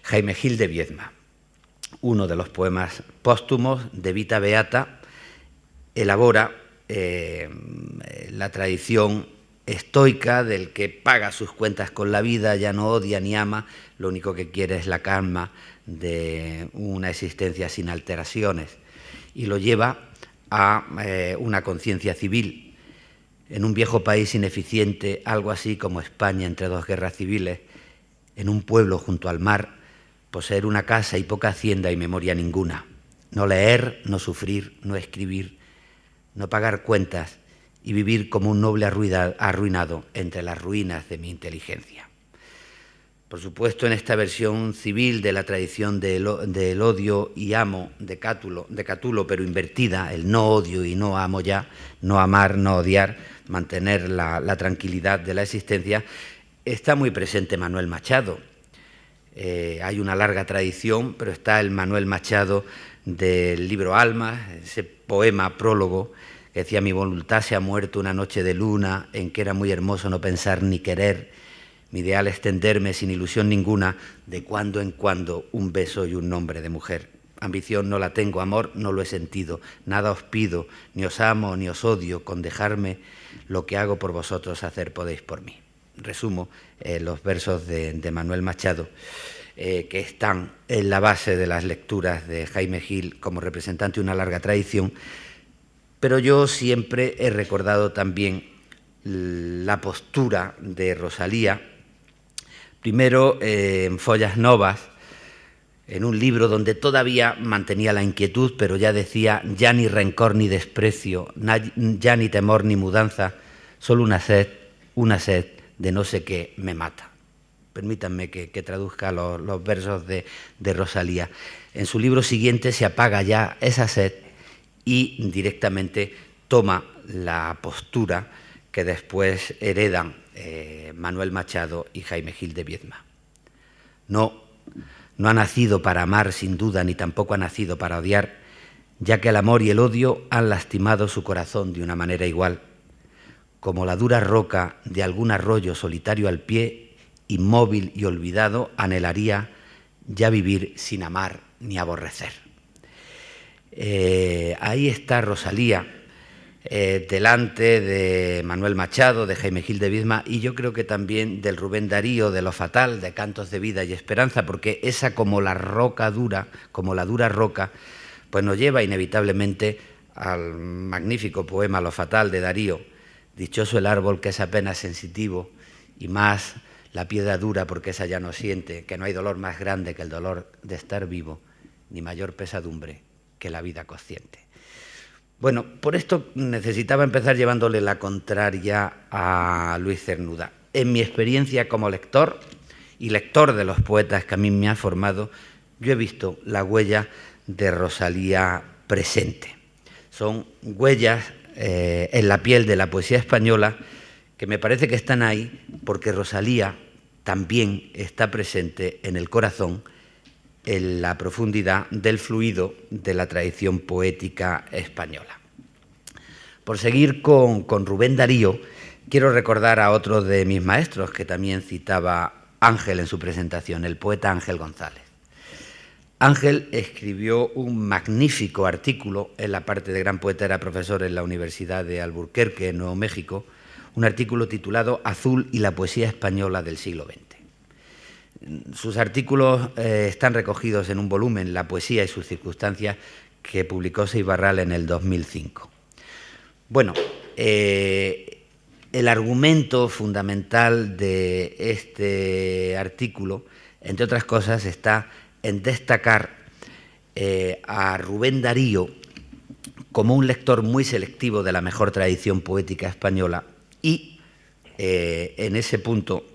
Jaime Gil de Viedma, uno de los poemas póstumos de Vita Beata, elabora la tradición estoica del que paga sus cuentas con la vida, ya no odia ni ama, lo único que quiere es la calma de una existencia sin alteraciones, y lo lleva a una conciencia civil. En un viejo país ineficiente, algo así como España entre dos guerras civiles, en un pueblo junto al mar, poseer una casa y poca hacienda y memoria ninguna, no leer, no sufrir, no escribir, no pagar cuentas y vivir como un noble arruinado entre las ruinas de mi inteligencia. Por supuesto, en esta versión civil de la tradición del odio y amo de Catulo, pero invertida, el no odio y no amo ya, no amar, no odiar, mantener la tranquilidad de la existencia, está muy presente Manuel Machado. Hay una larga tradición, pero está el Manuel Machado del libro Almas, ese poema prólogo que decía: mi voluntad se ha muerto una noche de luna en que era muy hermoso no pensar ni querer, mi ideal es tenderme sin ilusión ninguna, de cuando en cuando un beso y un nombre de mujer. Ambición no la tengo, amor no lo he sentido, nada os pido, ni os amo ni os odio, con dejarme lo que hago por vosotros hacer podéis por mí. Resumo los versos de Manuel Machado, que están en la base de las lecturas de Jaime Gil como representante de una larga tradición, pero yo siempre he recordado también la postura de Rosalía, primero en Follas Novas, en un libro donde todavía mantenía la inquietud, pero ya decía: ya ni rencor ni desprecio, ya ni temor ni mudanza, solo una sed de no sé qué me mata. Permítanme que traduzca los versos de Rosalía. En su libro siguiente se apaga ya esa sed y directamente toma la postura que después heredan Manuel Machado y Jaime Gil de Viedma. No ha nacido para amar sin duda, ni tampoco ha nacido para odiar, ya que el amor y el odio han lastimado su corazón de una manera igual, como la dura roca de algún arroyo solitario al pie, inmóvil y olvidado, anhelaría ya vivir sin amar ni aborrecer. Ahí está Rosalía, delante de Manuel Machado, de Jaime Gil de Viedma, y yo creo que también del Rubén Darío, de Lo Fatal, de Cantos de Vida y Esperanza, porque esa como la dura roca, pues nos lleva inevitablemente al magnífico poema Lo Fatal de Darío: dichoso el árbol que es apenas sensitivo, y más la piedra dura porque esa ya no siente, que no hay dolor más grande que el dolor de estar vivo, ni mayor pesadumbre que la vida consciente. Bueno, por esto necesitaba empezar llevándole la contraria a Luis Cernuda. En mi experiencia como lector y lector de los poetas que a mí me ha formado, yo he visto la huella de Rosalía presente. Son huellas en la piel de la poesía española que me parece que están ahí porque Rosalía también está presente en el corazón, en la profundidad del fluido de la tradición poética española. Por seguir con Rubén Darío, quiero recordar a otro de mis maestros que también citaba Ángel en su presentación, el poeta Ángel González. Ángel escribió un magnífico artículo, en la parte de gran poeta era profesor en la Universidad de Albuquerque, en Nuevo México, un artículo titulado Azul y la poesía española del siglo XX. Sus artículos están recogidos en un volumen, La poesía y sus circunstancias, que publicó Seibarral en el 2005. Bueno, el argumento fundamental de este artículo, entre otras cosas, está en destacar a Rubén Darío como un lector muy selectivo de la mejor tradición poética española y, en ese punto,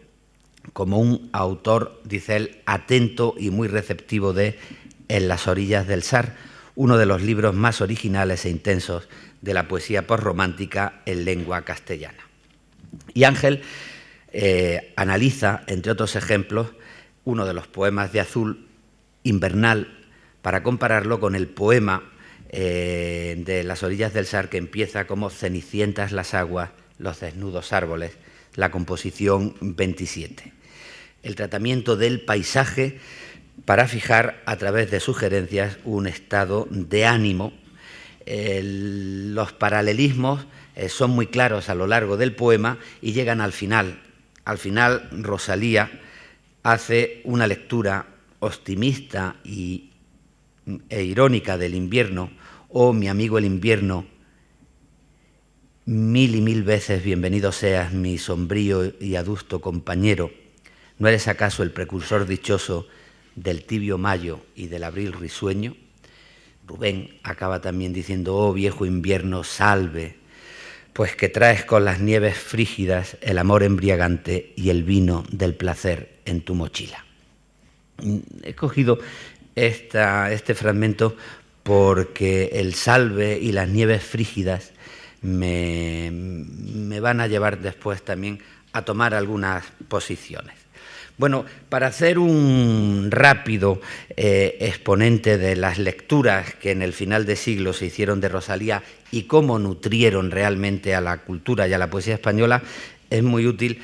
como un autor, dice él, atento y muy receptivo de En las orillas del Sar, uno de los libros más originales e intensos de la poesía posromántica en lengua castellana. Y Ángel analiza, entre otros ejemplos, uno de los poemas de Azul, Invernal, para compararlo con el poema de Las orillas del Sar, que empieza como Cenicientas las aguas, los desnudos árboles, la composición 27. El tratamiento del paisaje para fijar a través de sugerencias un estado de ánimo. Los paralelismos son muy claros a lo largo del poema y llegan al final. Al final, Rosalía hace una lectura optimista e irónica del invierno. Oh, mi amigo el invierno, mil y mil veces bienvenido seas, mi sombrío y adusto compañero. ¿No eres acaso el precursor dichoso del tibio mayo y del abril risueño? Rubén acaba también diciendo, oh viejo invierno, salve, pues que traes con las nieves frígidas el amor embriagante y el vino del placer en tu mochila. He escogido este fragmento porque el salve y las nieves frígidas me van a llevar después también a tomar algunas posiciones. Bueno, para hacer un rápido exponente de las lecturas que en el final de siglo se hicieron de Rosalía y cómo nutrieron realmente a la cultura y a la poesía española, es muy útil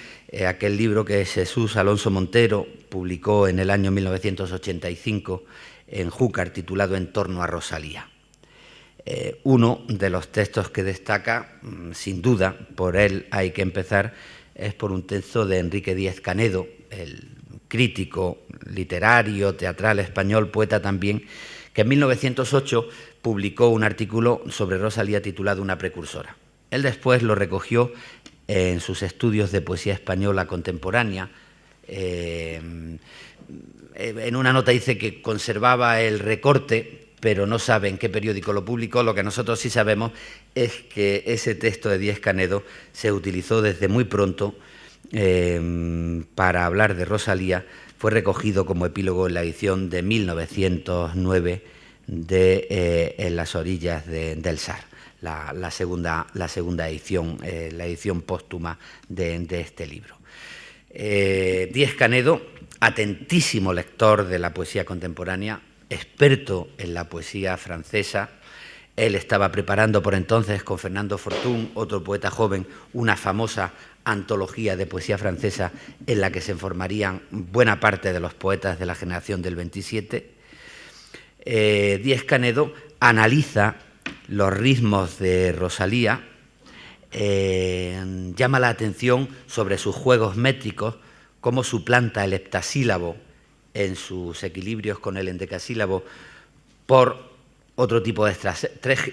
aquel libro que Jesús Alonso Montero publicó en el año 1985 en Júcar, titulado En torno a Rosalía. Uno de los textos que destaca, sin duda, por él hay que empezar, es por un texto de Enrique Díez Canedo, el crítico literario, teatral español, poeta también, que en 1908 publicó un artículo sobre Rosalía titulado Una precursora. Él después lo recogió en sus estudios de poesía española contemporánea. En una nota dice que conservaba el recorte, pero no sabe en qué periódico lo publicó. Lo que nosotros sí sabemos es que ese texto de Díez Canedo se utilizó desde muy pronto para hablar de Rosalía. Fue recogido como epílogo en la edición de 1909 de En las orillas del Sar, la segunda edición, la edición póstuma de este libro. Díez Canedo, atentísimo lector de la poesía contemporánea, experto en la poesía francesa. Él estaba preparando por entonces con Fernando Fortuny, otro poeta joven, una famosa antología de poesía francesa en la que se formarían buena parte de los poetas de la generación del 27. Díez Canedo analiza los ritmos de Rosalía, llama la atención sobre sus juegos métricos, cómo suplanta el heptasílabo en sus equilibrios con el endecasílabo por otro tipo de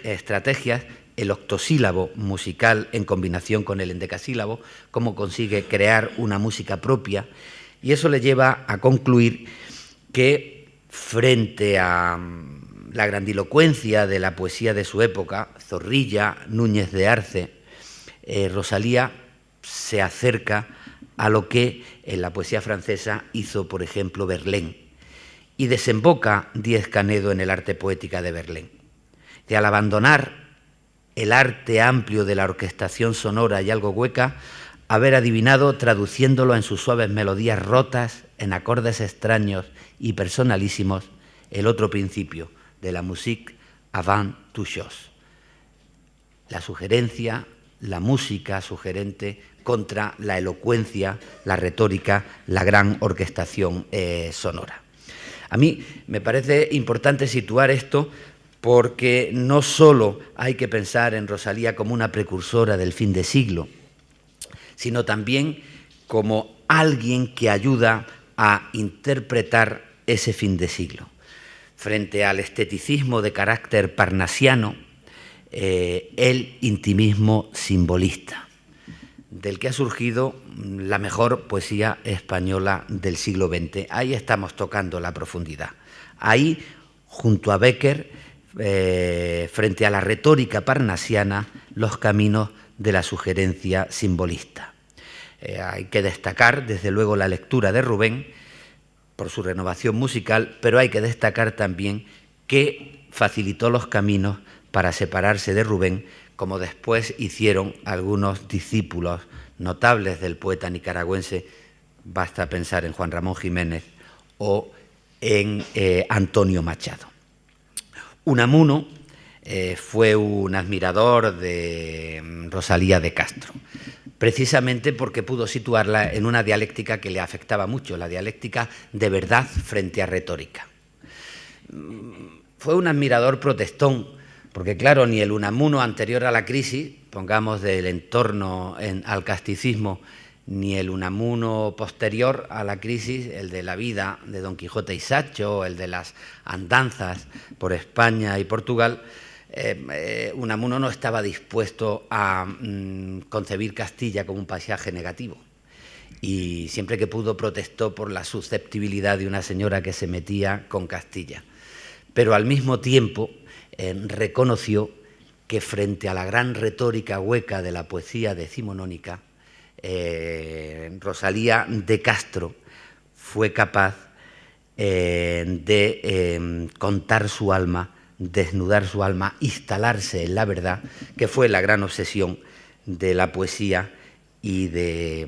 estrategias, el octosílabo musical en combinación con el endecasílabo, cómo consigue crear una música propia, y eso le lleva a concluir que frente a la grandilocuencia de la poesía de su época, Zorrilla, Núñez de Arce, Rosalía se acerca a lo que en la poesía francesa hizo, por ejemplo, Verlaine, y desemboca Díez-Canedo en el arte poética de Verlaine. Y al abandonar el arte amplio de la orquestación sonora y algo hueca, haber adivinado, traduciéndolo en sus suaves melodías rotas, en acordes extraños y personalísimos, el otro principio de la musique avant toute chose. La sugerencia, la música sugerente contra la elocuencia, la retórica, la gran orquestación sonora. A mí me parece importante situar esto porque no solo hay que pensar en Rosalía como una precursora del fin de siglo, sino también como alguien que ayuda a interpretar ese fin de siglo. Frente al esteticismo de carácter parnasiano, el intimismo simbolista, del que ha surgido la mejor poesía española del siglo XX. Ahí estamos tocando la profundidad. Ahí, junto a Bécquer, frente a la retórica parnasiana, los caminos de la sugerencia simbolista. Hay que destacar, desde luego, la lectura de Rubén por su renovación musical, pero hay que destacar también que facilitó los caminos para separarse de Rubén, como después hicieron algunos discípulos notables del poeta nicaragüense, basta pensar en Juan Ramón Jiménez o en Antonio Machado. Unamuno fue un admirador de Rosalía de Castro, precisamente porque pudo situarla en una dialéctica que le afectaba mucho, la dialéctica de verdad frente a retórica. Fue un admirador protestón, porque claro, ni el Unamuno anterior a la crisis, pongamos del entorno al casticismo, ni el Unamuno posterior a la crisis, el de la vida de Don Quijote y Sancho, el de las andanzas por España y Portugal, Unamuno no estaba dispuesto a concebir Castilla como un paisaje negativo. Y siempre que pudo protestó por la susceptibilidad de una señora que se metía con Castilla. Pero al mismo tiempo reconoció que frente a la gran retórica hueca de la poesía decimonónica, Rosalía de Castro fue capaz de contar su alma, desnudar su alma, instalarse en la verdad, que fue la gran obsesión de la poesía y de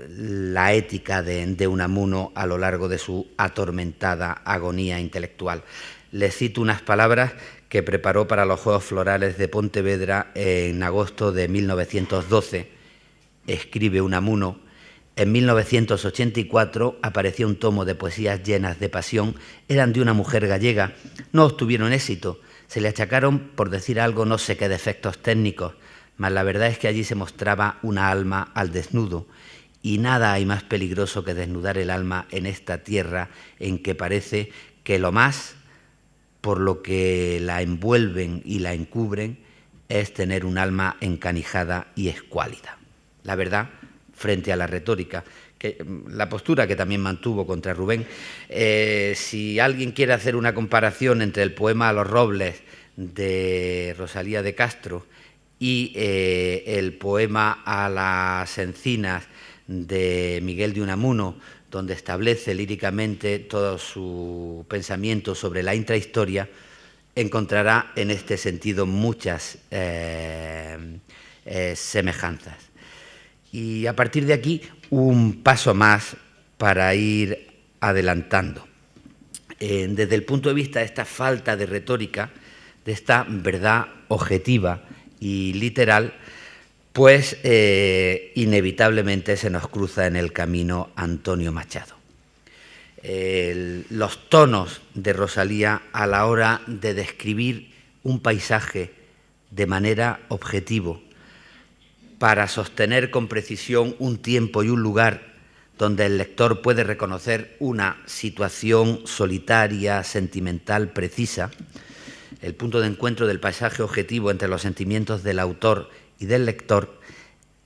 la ética de Unamuno a lo largo de su atormentada agonía intelectual. Les cito unas palabras que preparó para los Juegos Florales de Pontevedra en agosto de 1912. Escribe Unamuno: en 1984 apareció un tomo de poesías llenas de pasión, eran de una mujer gallega, no obtuvieron éxito, se le achacaron, por decir algo, no sé qué defectos técnicos, mas la verdad es que allí se mostraba una alma al desnudo, y nada hay más peligroso que desnudar el alma en esta tierra en que parece que lo más por lo que la envuelven y la encubren es tener un alma encanijada y escuálida. La verdad, frente a la retórica, la postura que también mantuvo contra Rubén. Si alguien quiere hacer una comparación entre el poema A los robles de Rosalía de Castro y el poema A las encinas de Miguel de Unamuno, donde establece líricamente todo su pensamiento sobre la intrahistoria, encontrará en este sentido muchas semejanzas. Y a partir de aquí, un paso más para ir adelantando. Desde el punto de vista de esta falta de retórica, de esta verdad objetiva y literal, pues inevitablemente se nos cruza en el camino Antonio Machado. Los tonos de Rosalía a la hora de describir un paisaje de manera objetiva, para sostener con precisión un tiempo y un lugar donde el lector puede reconocer una situación solitaria, sentimental, precisa, el punto de encuentro del paisaje objetivo entre los sentimientos del autor y del lector,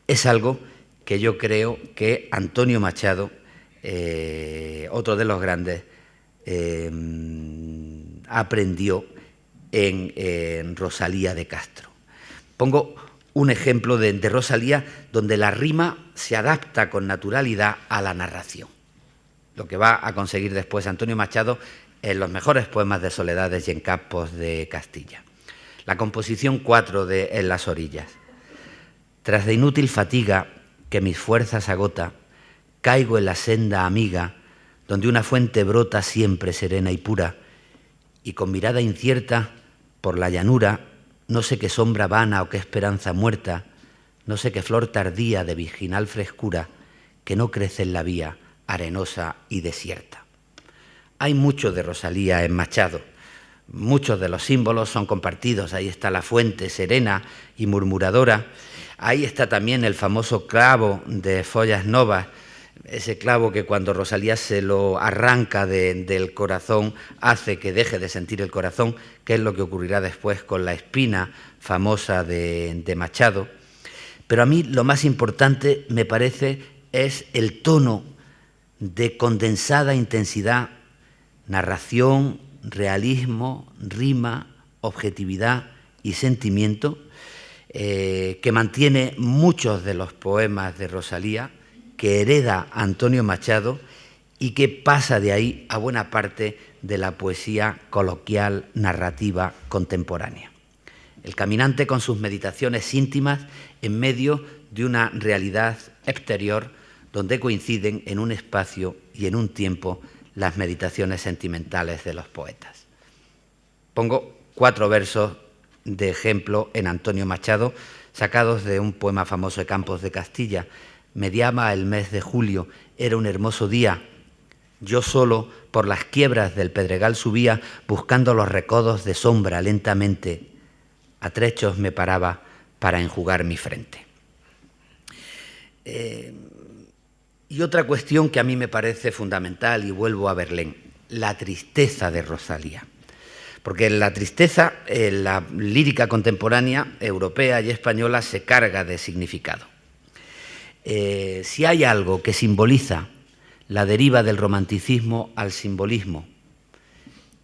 es algo que yo creo que Antonio Machado, otro de los grandes, aprendió en Rosalía de Castro. Pongo un ejemplo de Rosalía donde la rima se adapta con naturalidad a la narración, lo que va a conseguir después Antonio Machado en los mejores poemas de Soledades y en Campos de Castilla. La composición 4 de En las orillas. Tras de inútil fatiga que mis fuerzas agota, caigo en la senda amiga, donde una fuente brota siempre serena y pura, y con mirada incierta por la llanura, no sé qué sombra vana o qué esperanza muerta, no sé qué flor tardía de virginal frescura, que no crece en la vía arenosa y desierta. Hay mucho de Rosalía en Machado. Muchos de los símbolos son compartidos. Ahí está la fuente serena y murmuradora. Ahí está también el famoso clavo de Follas Novas, ese clavo que cuando Rosalía se lo arranca del corazón hace que deje de sentir el corazón, que es lo que ocurrirá después con la espina famosa de Machado. Pero a mí lo más importante, me parece, es el tono de condensada intensidad, narración, realismo, rima, objetividad y sentimiento, que mantiene muchos de los poemas de Rosalía, que hereda Antonio Machado y que pasa de ahí a buena parte de la poesía coloquial narrativa contemporánea. El caminante con sus meditaciones íntimas en medio de una realidad exterior donde coinciden en un espacio y en un tiempo las meditaciones sentimentales de los poetas. Pongo 4 versos de ejemplo en Antonio Machado, sacados de un poema famoso de Campos de Castilla. Mediaba el mes de julio, era un hermoso día. Yo solo por las quiebras del Pedregal subía, buscando los recodos de sombra lentamente. A trechos me paraba para enjugar mi frente. Y otra cuestión que a mí me parece fundamental, y vuelvo a Verlaine, la tristeza de Rosalía. Porque la tristeza, la lírica contemporánea, europea y española, se carga de significado. Si hay algo que simboliza la deriva del romanticismo al simbolismo,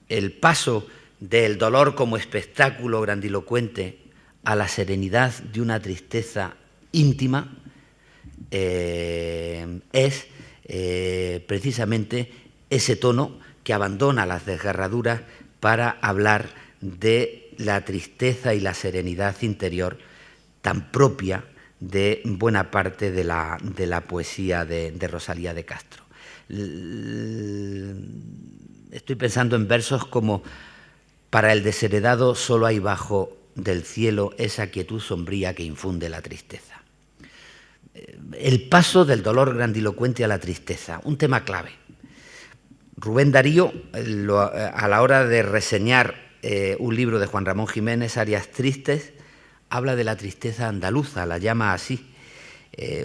el paso del dolor como espectáculo grandilocuente a la serenidad de una tristeza íntima, es precisamente ese tono que abandona las desgarraduras para hablar de la tristeza y la serenidad interior tan propia de buena parte de la poesía de Rosalía de Castro. Estoy pensando en versos como: para el desheredado solo hay bajo del cielo esa quietud sombría que infunde la tristeza. El paso del dolor grandilocuente a la tristeza, un tema clave. Rubén Darío, a la hora de reseñar un libro de Juan Ramón Jiménez, Arias Tristes, habla de la tristeza andaluza, la llama así.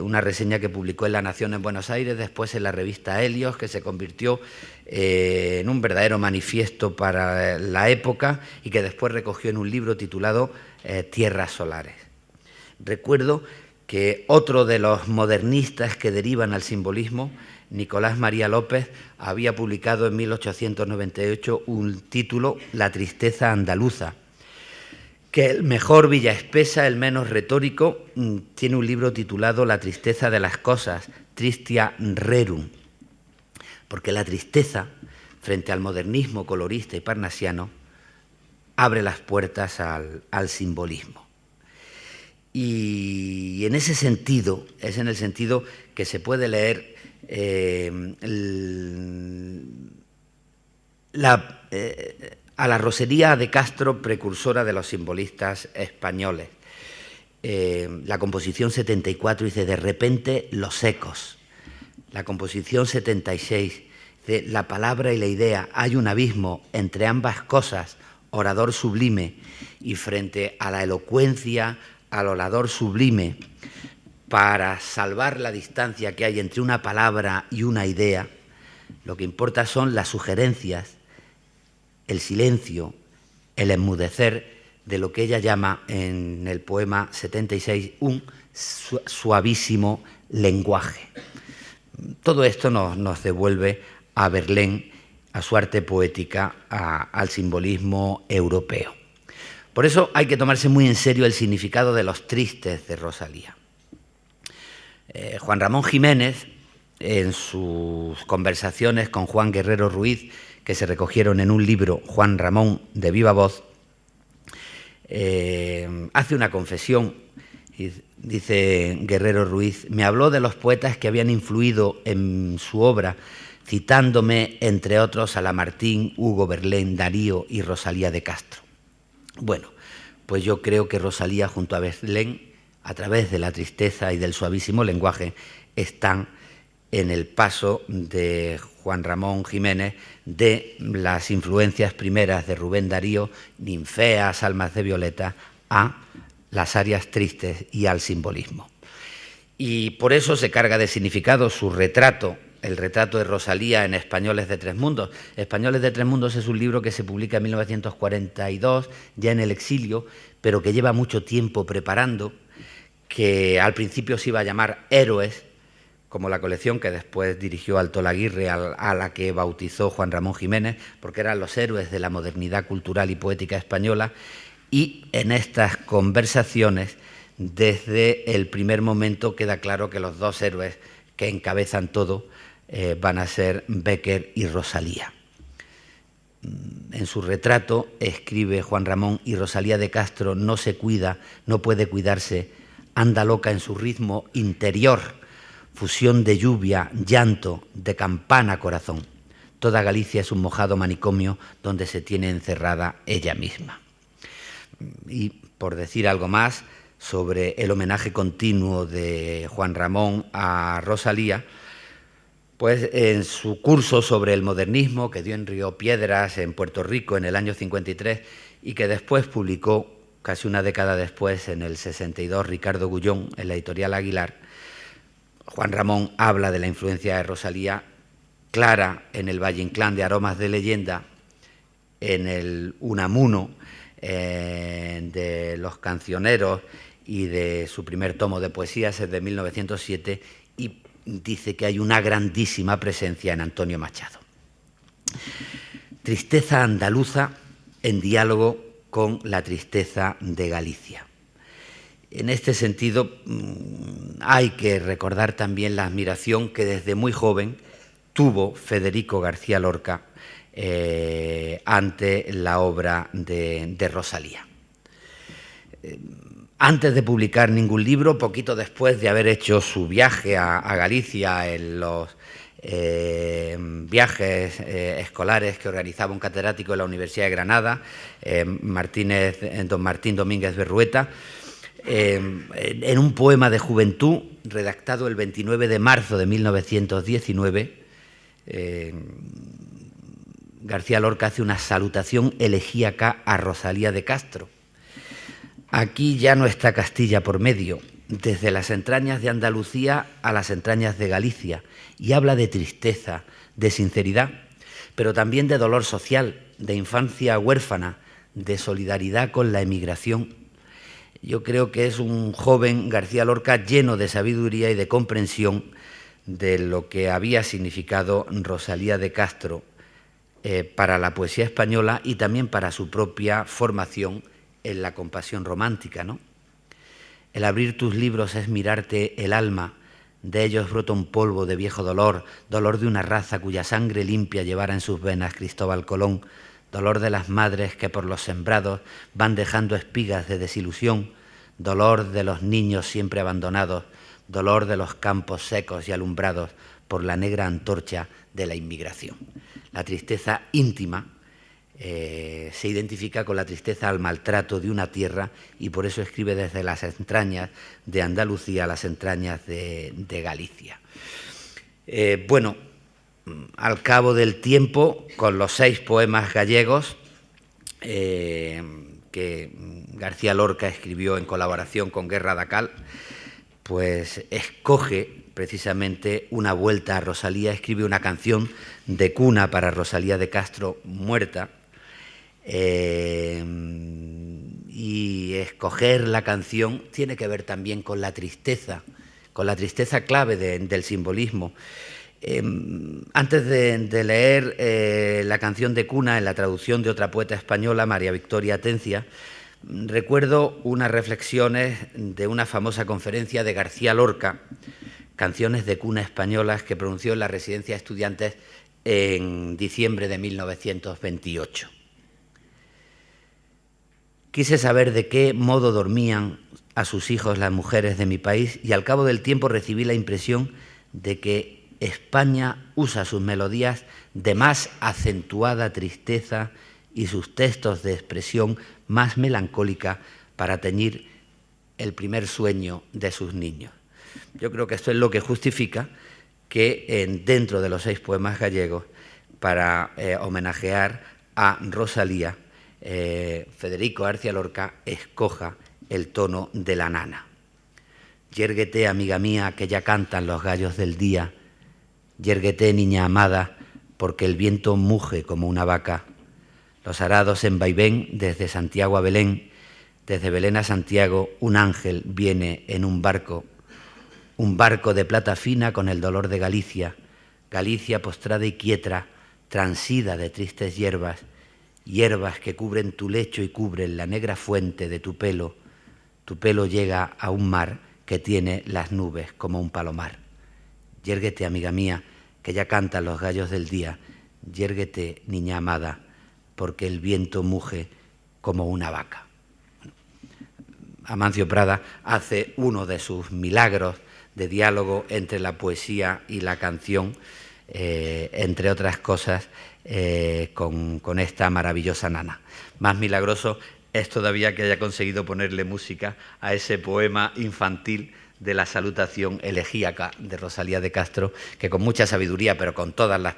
Una reseña que publicó en La Nación en Buenos Aires, después en la revista Helios, que se convirtió en un verdadero manifiesto para la época y que después recogió en un libro titulado Tierras Solares. Recuerdo que otro de los modernistas que derivan al simbolismo, Nicolás María López, había publicado en 1898 un título, La tristeza andaluza, que el mejor Villaespesa, el menos retórico, tiene un libro titulado La tristeza de las cosas, Tristia Rerum, porque la tristeza, frente al modernismo colorista y parnasiano, abre las puertas al simbolismo. Y en ese sentido, es en el sentido que se puede leer a la Rosalía de Castro, precursora de los simbolistas españoles. La composición 74 dice: de repente los ecos. La composición 76 dice: la palabra y la idea, hay un abismo entre ambas cosas, orador sublime. Y frente a la elocuencia, al orador sublime, para salvar la distancia que hay entre una palabra y una idea, lo que importa son las sugerencias, el silencio, el enmudecer de lo que ella llama en el poema 76 un suavísimo lenguaje. Todo esto nos devuelve a Verlaine a su arte poética, al simbolismo europeo. Por eso hay que tomarse muy en serio el significado de los tristes de Rosalía. Juan Ramón Jiménez, en sus conversaciones con Juan Guerrero Ruiz, que se recogieron en un libro, Juan Ramón de viva voz, hace una confesión. Dice Guerrero Ruiz: me habló de los poetas que habían influido en su obra, citándome, entre otros, a Lamartine, Hugo Verlaine, Darío y Rosalía de Castro. Bueno, pues yo creo que Rosalía junto a Verlaine, a través de la tristeza y del suavísimo lenguaje, están en el paso de Juan Ramón Jiménez de las influencias primeras de Rubén Darío, ninfeas, almas de violeta, a las arias tristes y al simbolismo. Y por eso se carga de significado su retrato, el retrato de Rosalía en Españoles de Tres Mundos. Españoles de Tres Mundos es un libro que se publica en 1942, ya en el exilio, pero que lleva mucho tiempo preparando, que al principio se iba a llamar Héroes, como la colección que después dirigió Alto Laguirre, a la que bautizó Juan Ramón Jiménez, porque eran los héroes de la modernidad cultural y poética española. Y en estas conversaciones, desde el primer momento, queda claro que los dos héroes que encabezan todo van a ser Bécquer y Rosalía. En su retrato escribe Juan Ramón: y Rosalía de Castro no se cuida, no puede cuidarse, anda loca en su ritmo interior, fusión de lluvia, llanto, de campana corazón. Toda Galicia es un mojado manicomio donde se tiene encerrada ella misma. Y por decir algo más sobre el homenaje continuo de Juan Ramón a Rosalía, pues en su curso sobre el modernismo que dio en Río Piedras, en Puerto Rico, en el año 53, y que después publicó, casi una década después, en el 62, Ricardo Gullón, en la editorial Aguilar, Juan Ramón habla de la influencia de Rosalía clara en el Valle Inclán de Aromas de Leyenda, en el Unamuno de los cancioneros y de su primer tomo de poesías, es de 1907, y dice que hay una grandísima presencia en Antonio Machado. Tristeza andaluza en diálogo con la tristeza de Galicia. En este sentido, hay que recordar también la admiración que desde muy joven tuvo Federico García Lorca ante la obra de Rosalía. Antes de publicar ningún libro, poquito después de haber hecho su viaje a Galicia en los viajes escolares que organizaba un catedrático de la Universidad de Granada, don Martín Domínguez Berrueta, en un poema de juventud redactado el 29 de marzo de 1919, García Lorca hace una salutación elegíaca a Rosalía de Castro. Aquí ya no está Castilla por medio, desde las entrañas de Andalucía a las entrañas de Galicia, y habla de tristeza, de sinceridad, pero también de dolor social, de infancia huérfana, de solidaridad con la emigración. Yo creo que es un joven García Lorca lleno de sabiduría y de comprensión de lo que había significado Rosalía de Castro para la poesía española y también para su propia formación en la compasión romántica, ¿no? El abrir tus libros es mirarte el alma, de ellos brota un polvo de viejo dolor, dolor de una raza cuya sangre limpia llevara en sus venas Cristóbal Colón, dolor de las madres que por los sembrados van dejando espigas de desilusión, dolor de los niños siempre abandonados, dolor de los campos secos y alumbrados por la negra antorcha de la inmigración. La tristeza íntima se identifica con la tristeza al maltrato de una tierra y por eso escribe desde las entrañas de Andalucía a las entrañas de Galicia. Bueno, al cabo del tiempo, con los 6 poemas gallegos que García Lorca escribió en colaboración con Guerra Dacal, pues escoge precisamente una vuelta a Rosalía, escribe una canción de cuna para Rosalía de Castro muerta, y escoger la canción tiene que ver también con la tristeza clave del simbolismo. Antes de leer la canción de cuna en la traducción de otra poeta española, María Victoria Atencia, recuerdo unas reflexiones de una famosa conferencia de García Lorca, Canciones de cuna españolas, que pronunció en la Residencia de Estudiantes en diciembre de 1928. Quise saber de qué modo dormían a sus hijos las mujeres de mi país y al cabo del tiempo recibí la impresión de que España usa sus melodías de más acentuada tristeza y sus textos de expresión más melancólica para teñir el primer sueño de sus niños. Yo creo que esto es lo que justifica que dentro de los 6 poemas gallegos, para homenajear a Rosalía, Federico García Lorca escoja el tono de la nana. Yérguete, amiga mía, que ya cantan los gallos del día. Yérguete, niña amada, porque el viento muge como una vaca. Los arados en vaivén desde Santiago a Belén. Desde Belén a Santiago un ángel viene en un barco de plata fina con el dolor de Galicia. Galicia postrada y quieta, transida de tristes hierbas, hierbas que cubren tu lecho y cubren la negra fuente de tu pelo. Tu pelo llega a un mar que tiene las nubes como un palomar. Yérguete, amiga mía, que ya cantan los gallos del día. Yérguete, niña amada, porque el viento muge como una vaca. Amancio Prada hace uno de sus milagros de diálogo entre la poesía y la canción, entre otras cosas, con esta maravillosa nana. Más milagroso es todavía que haya conseguido ponerle música a ese poema infantil de la salutación elegíaca de Rosalía de Castro, que con mucha sabiduría, pero con todas las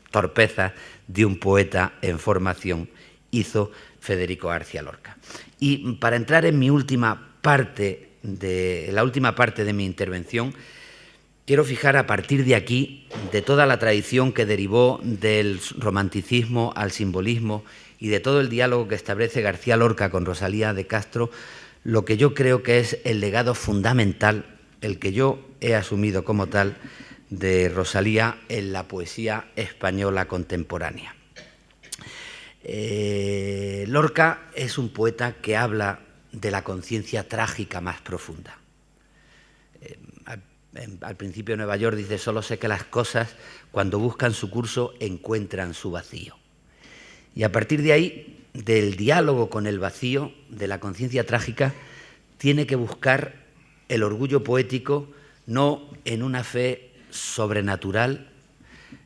torpezas de un poeta en formación, hizo Federico García Lorca. Y para entrar en la última parte de mi intervención, quiero fijar a partir de aquí, de toda la tradición que derivó del romanticismo al simbolismo y de todo el diálogo que establece García Lorca con Rosalía de Castro, lo que yo creo que es el legado fundamental, el que yo he asumido como tal, de Rosalía en la poesía española contemporánea. Lorca es un poeta que habla de la conciencia trágica más profunda. Al principio de Nueva York dice: solo sé que las cosas, cuando buscan su curso, encuentran su vacío. Y a partir de ahí, del diálogo con el vacío, de la conciencia trágica, tiene que buscar el orgullo poético no en una fe sobrenatural,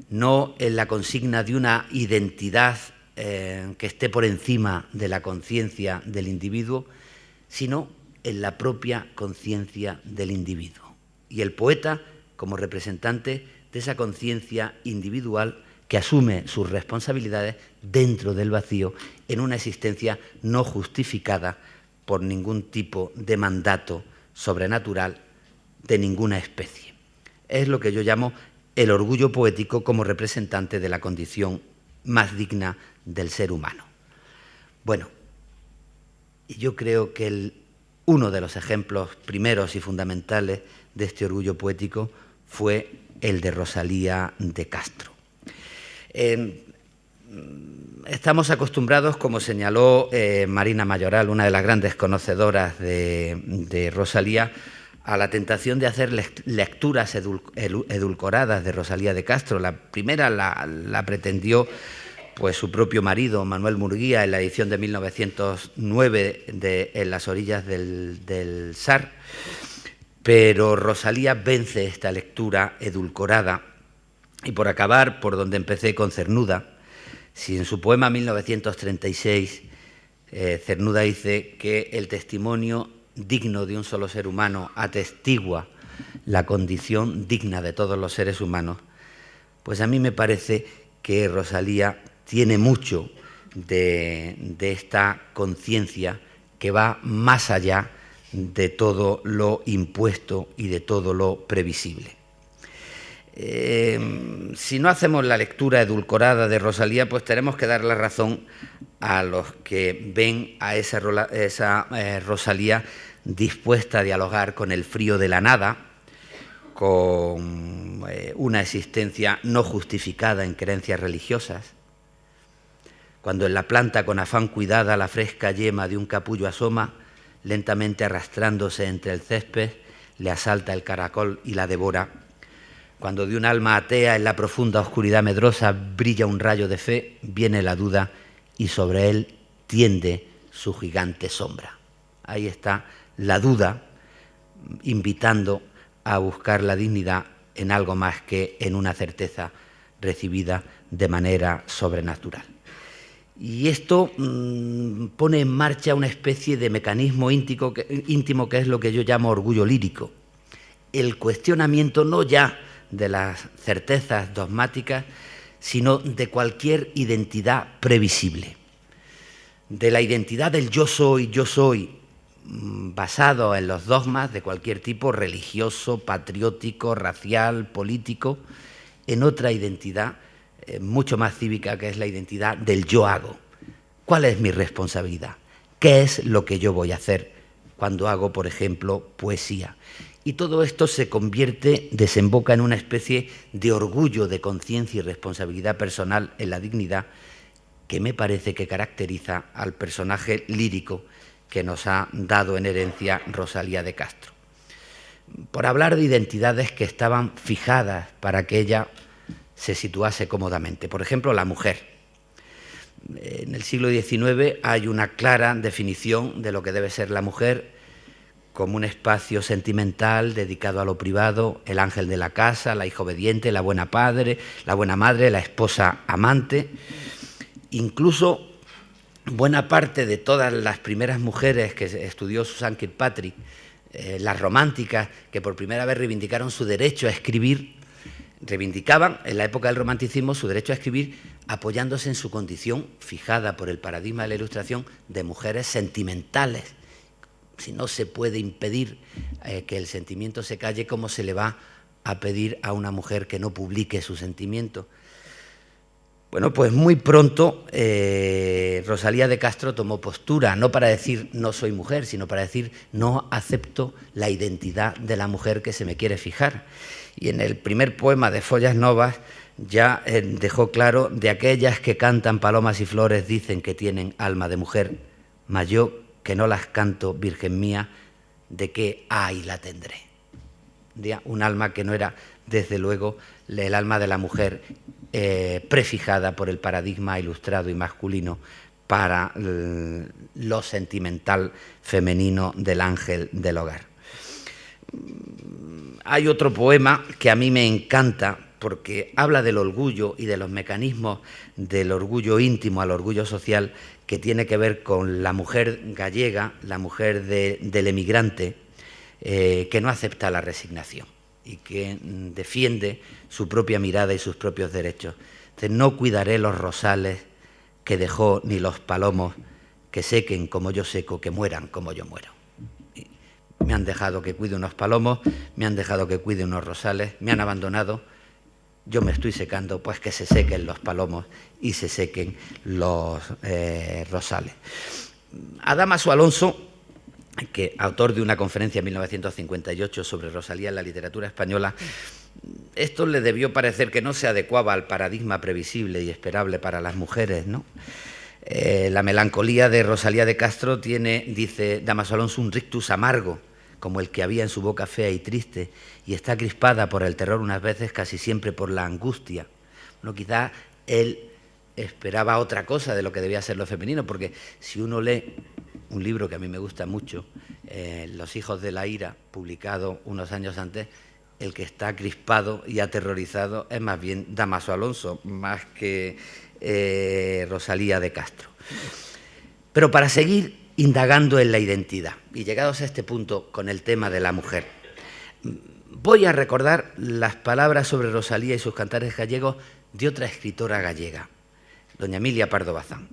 no en la consigna de una identidad que esté por encima de la conciencia del individuo, sino en la propia conciencia del individuo. Y el poeta, como representante de esa conciencia individual que asume sus responsabilidades dentro del vacío, en una existencia no justificada por ningún tipo de mandato sobrenatural de ninguna especie. Es lo que yo llamo el orgullo poético como representante de la condición más digna del ser humano. Bueno, yo creo que uno de los ejemplos primeros y fundamentales de este orgullo poético fue el de Rosalía de Castro. Estamos acostumbrados, como señaló Marina Mayoral, una de las grandes conocedoras de Rosalía, a la tentación de hacer lecturas edulcoradas de Rosalía de Castro. La primera la pretendió pues su propio marido, Manuel Murguía, en la edición de 1909 de En las orillas del Sar, pero Rosalía vence esta lectura edulcorada. Y por acabar, por donde empecé, con Cernuda, si en su poema 1936 Cernuda dice que el testimonio digno de un solo ser humano atestigua la condición digna de todos los seres humanos, pues a mí me parece que Rosalía tiene mucho de esta conciencia que va más allá de todo lo impuesto y de todo lo previsible. Si no hacemos la lectura edulcorada de Rosalía, pues tenemos que dar la razón a los que ven a esa Rosalía dispuesta a dialogar con el frío de la nada, con una existencia no justificada en creencias religiosas, cuando en la planta con afán cuidada la fresca yema de un capullo asoma, lentamente arrastrándose entre el césped, le asalta el caracol y la devora, cuando de un alma atea en la profunda oscuridad medrosa brilla un rayo de fe, viene la duda y sobre él tiende su gigante sombra. Ahí está la duda, invitando a buscar la dignidad en algo más que en una certeza recibida de manera sobrenatural. Y esto pone en marcha una especie de mecanismo íntimo que es lo que yo llamo orgullo lírico. El cuestionamiento no ya de las certezas dogmáticas, sino de cualquier identidad previsible. De la identidad del yo soy, basado en los dogmas de cualquier tipo, religioso, patriótico, racial, político, en otra identidad mucho más cívica, que es la identidad del yo hago. ¿Cuál es mi responsabilidad? ¿Qué es lo que yo voy a hacer cuando hago, por ejemplo, poesía? Y todo esto se desemboca en una especie de orgullo de conciencia y responsabilidad personal en la dignidad que me parece que caracteriza al personaje lírico que nos ha dado en herencia Rosalía de Castro. Por hablar de identidades que estaban fijadas para que ella se situase cómodamente. Por ejemplo, la mujer. En el siglo XIX hay una clara definición de lo que debe ser la mujer como un espacio sentimental dedicado a lo privado, el ángel de la casa, la hija obediente, la buena madre, la esposa amante. Incluso buena parte de todas las primeras mujeres que estudió Susan Kirkpatrick, las románticas, que por primera vez reivindicaron su derecho a escribir, reivindicaban en la época del romanticismo su derecho a escribir apoyándose en su condición fijada por el paradigma de la Ilustración de mujeres sentimentales. Si no se puede impedir que el sentimiento se calle, ¿cómo se le va a pedir a una mujer que no publique su sentimiento? Bueno, pues muy pronto Rosalía de Castro tomó postura, no para decir no soy mujer, sino para decir no acepto la identidad de la mujer que se me quiere fijar. Y en el primer poema de Follas Novas ya dejó claro: de aquellas que cantan palomas y flores dicen que tienen alma de mujer, mas yo que no las canto, virgen mía, ¿de qué ay la tendré? Un alma que no era, desde luego, el alma de la mujer prefijada por el paradigma ilustrado y masculino para lo sentimental femenino del ángel del hogar. Hay otro poema que a mí me encanta porque habla del orgullo y de los mecanismos del orgullo íntimo al orgullo social, que tiene que ver con la mujer gallega, la mujer del emigrante, que no acepta la resignación y que defiende su propia mirada y sus propios derechos. Dice: no cuidaré los rosales que dejó, ni los palomos que sequen como yo seco, que mueran como yo muero. Me han dejado que cuide unos palomos, me han dejado que cuide unos rosales, me han abandonado, yo me estoy secando, pues que se sequen los palomos y se sequen los rosales. Damaso Alonso, que autor de una conferencia en 1958 sobre Rosalía en la literatura española, esto le debió parecer que no se adecuaba al paradigma previsible y esperable para las mujeres, ¿no? La melancolía de Rosalía de Castro tiene, dice Damaso Alonso, un rictus amargo, como el que había en su boca fea y triste, y está crispada por el terror unas veces, casi siempre por la angustia. Bueno, quizá él esperaba otra cosa de lo que debía ser lo femenino, porque si uno lee un libro que a mí me gusta mucho, Los hijos de la ira, publicado unos años antes, el que está crispado y aterrorizado es más bien Damaso Alonso, más que Rosalía de Castro. Pero para seguir indagando en la identidad, y llegados a este punto con el tema de la mujer, voy a recordar las palabras sobre Rosalía y sus cantares gallegos de otra escritora gallega, doña Emilia Pardo Bazán.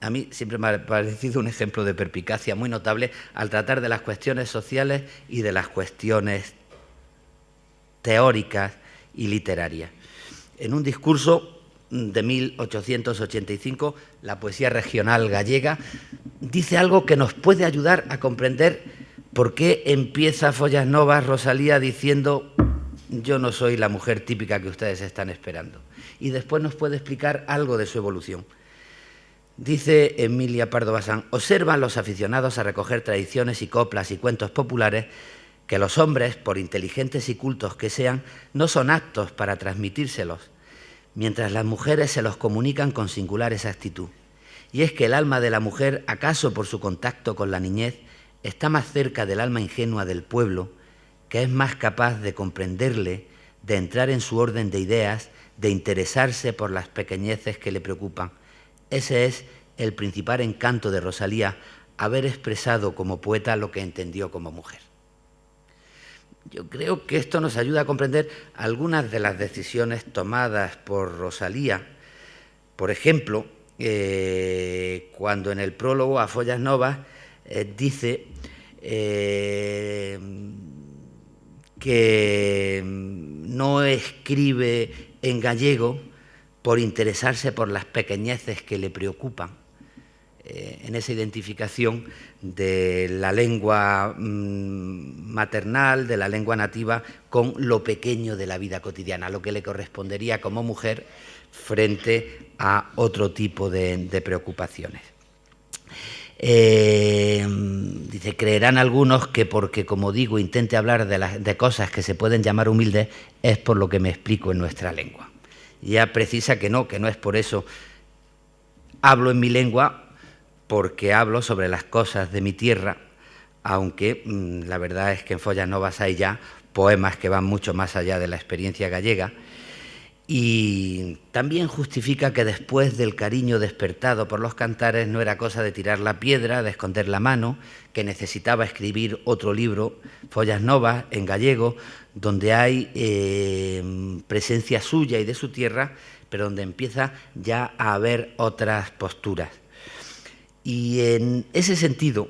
A mí siempre me ha parecido un ejemplo de perspicacia muy notable al tratar de las cuestiones sociales y de las cuestiones teóricas y literarias. En un discurso de 1885, la poesía regional gallega dice algo que nos puede ayudar a comprender por qué empieza Follas Novas Rosalía diciendo yo no soy la mujer típica que ustedes están esperando. Y después nos puede explicar algo de su evolución. Dice Emilia Pardo Bazán: observan los aficionados a recoger tradiciones y coplas y cuentos populares que los hombres, por inteligentes y cultos que sean, no son aptos para transmitírselos, mientras las mujeres se los comunican con singular exactitud. Y es que el alma de la mujer, acaso por su contacto con la niñez, está más cerca del alma ingenua del pueblo, que es más capaz de comprenderle, de entrar en su orden de ideas, de interesarse por las pequeñeces que le preocupan. Ese es el principal encanto de Rosalía, haber expresado como poeta lo que entendió como mujer. Yo creo que esto nos ayuda a comprender algunas de las decisiones tomadas por Rosalía. Por ejemplo, cuando en el prólogo a Follas Novas dice que no escribe en gallego por interesarse por las pequeñeces que le preocupan, en esa identificación de la lengua maternal, de la lengua nativa, con lo pequeño de la vida cotidiana, lo que le correspondería como mujer frente a otro tipo de preocupaciones. Dice, creerán algunos que porque, como digo, intente hablar de cosas que se pueden llamar humildes, es por lo que me explico en nuestra lengua. Ya precisa que no es por eso. Hablo en mi lengua porque hablo sobre las cosas de mi tierra, aunque la verdad es que en Follas Novas hay ya poemas que van mucho más allá de la experiencia gallega. Y también justifica que después del cariño despertado por los cantares no era cosa de tirar la piedra, de esconder la mano, que necesitaba escribir otro libro, Follas Novas, en gallego, donde hay presencia suya y de su tierra, pero donde empieza ya a haber otras posturas. Y en ese sentido,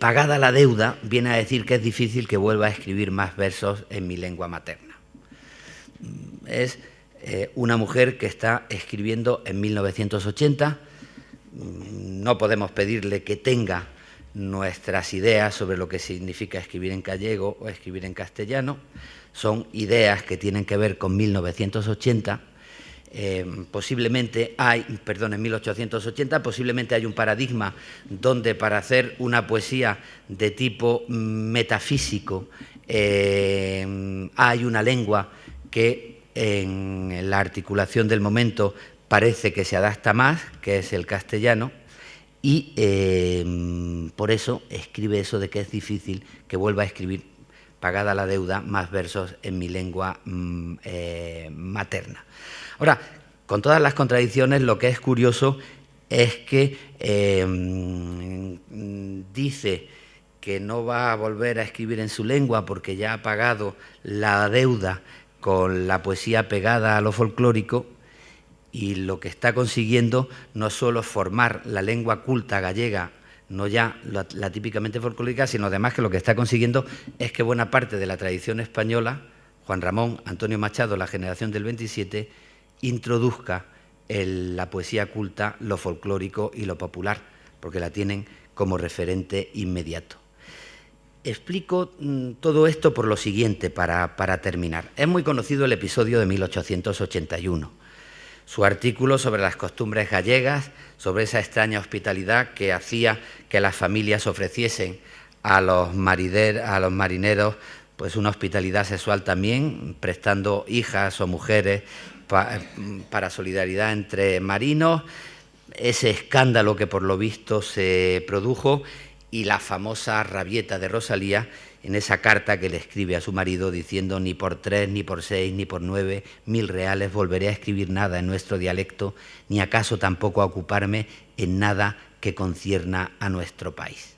pagada la deuda, viene a decir que es difícil que vuelva a escribir más versos en mi lengua materna. Es una mujer que está escribiendo en 1980. No podemos pedirle que tenga nuestras ideas sobre lo que significa escribir en gallego o escribir en castellano. Son ideas que tienen que ver con 1980. Posiblemente hay, en 1880, posiblemente hay un paradigma donde para hacer una poesía de tipo metafísico hay una lengua que en la articulación del momento parece que se adapta más, que es el castellano, y por eso escribe eso de que es difícil que vuelva a escribir, pagada la deuda, más versos en mi lengua materna. Ahora, con todas las contradicciones, lo que es curioso es que dice que no va a volver a escribir en su lengua porque ya ha pagado la deuda con la poesía pegada a lo folclórico, y lo que está consiguiendo no solo formar la lengua culta gallega, no ya la típicamente folclórica, sino además que lo que está consiguiendo es que buena parte de la tradición española, Juan Ramón, Antonio Machado, la generación del 27, introduzca en la poesía culta lo folclórico y lo popular, porque la tienen como referente inmediato. Explico todo esto por lo siguiente, para terminar. Es muy conocido el episodio de 1881. Su artículo sobre las costumbres gallegas, sobre esa extraña hospitalidad que hacía que las familias ofreciesen a los marineros pues una hospitalidad sexual también, prestando hijas o mujeres para solidaridad entre marinos, ese escándalo que por lo visto se produjo, y la famosa rabieta de Rosalía en esa carta que le escribe a su marido diciendo: ni por 3, ni por 6, ni por 9 mil reales volveré a escribir nada en nuestro dialecto, ni acaso tampoco a ocuparme en nada que concierna a nuestro país.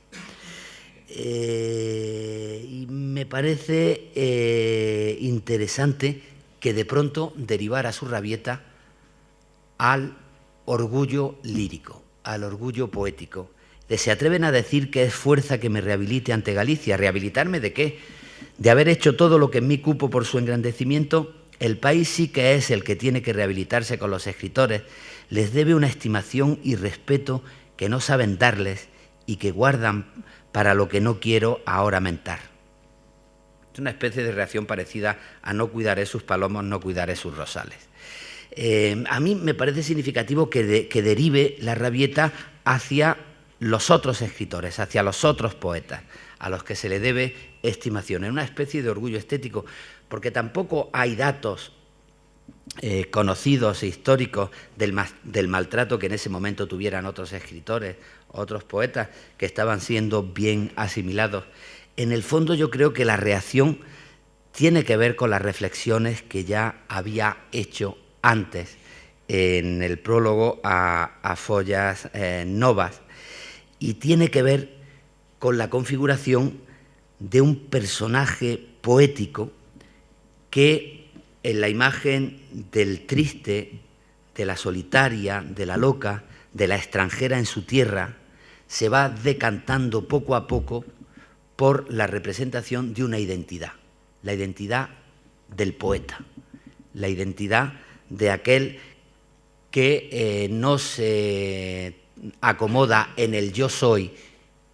Y me parece interesante que de pronto derivara su rabieta al orgullo lírico, al orgullo poético. Se atreven a decir que es fuerza que me rehabilite ante Galicia. ¿Rehabilitarme de qué? De haber hecho todo lo que en mí cupo por su engrandecimiento. El país sí que es el que tiene que rehabilitarse con los escritores. Les debe una estimación y respeto que no saben darles y que guardan para lo que no quiero ahora mentar. una especie de reacción parecida a no cuidaré sus palomos, no cuidaré sus rosales. A mí me parece significativo que derive la rabieta hacia los otros escritores, hacia los otros poetas, a los que se le debe estimación, en una especie de orgullo estético, porque tampoco hay datos conocidos e históricos del maltrato que en ese momento tuvieran otros escritores, otros poetas que estaban siendo bien asimilados. En el fondo yo creo que la reacción tiene que ver con las reflexiones que ya había hecho antes en el prólogo a Follas Novas, y tiene que ver con la configuración de un personaje poético que en la imagen del triste, de la solitaria, de la loca, de la extranjera en su tierra, se va decantando poco a poco por la representación de una identidad, la identidad del poeta, la identidad de aquel que no se acomoda en el yo soy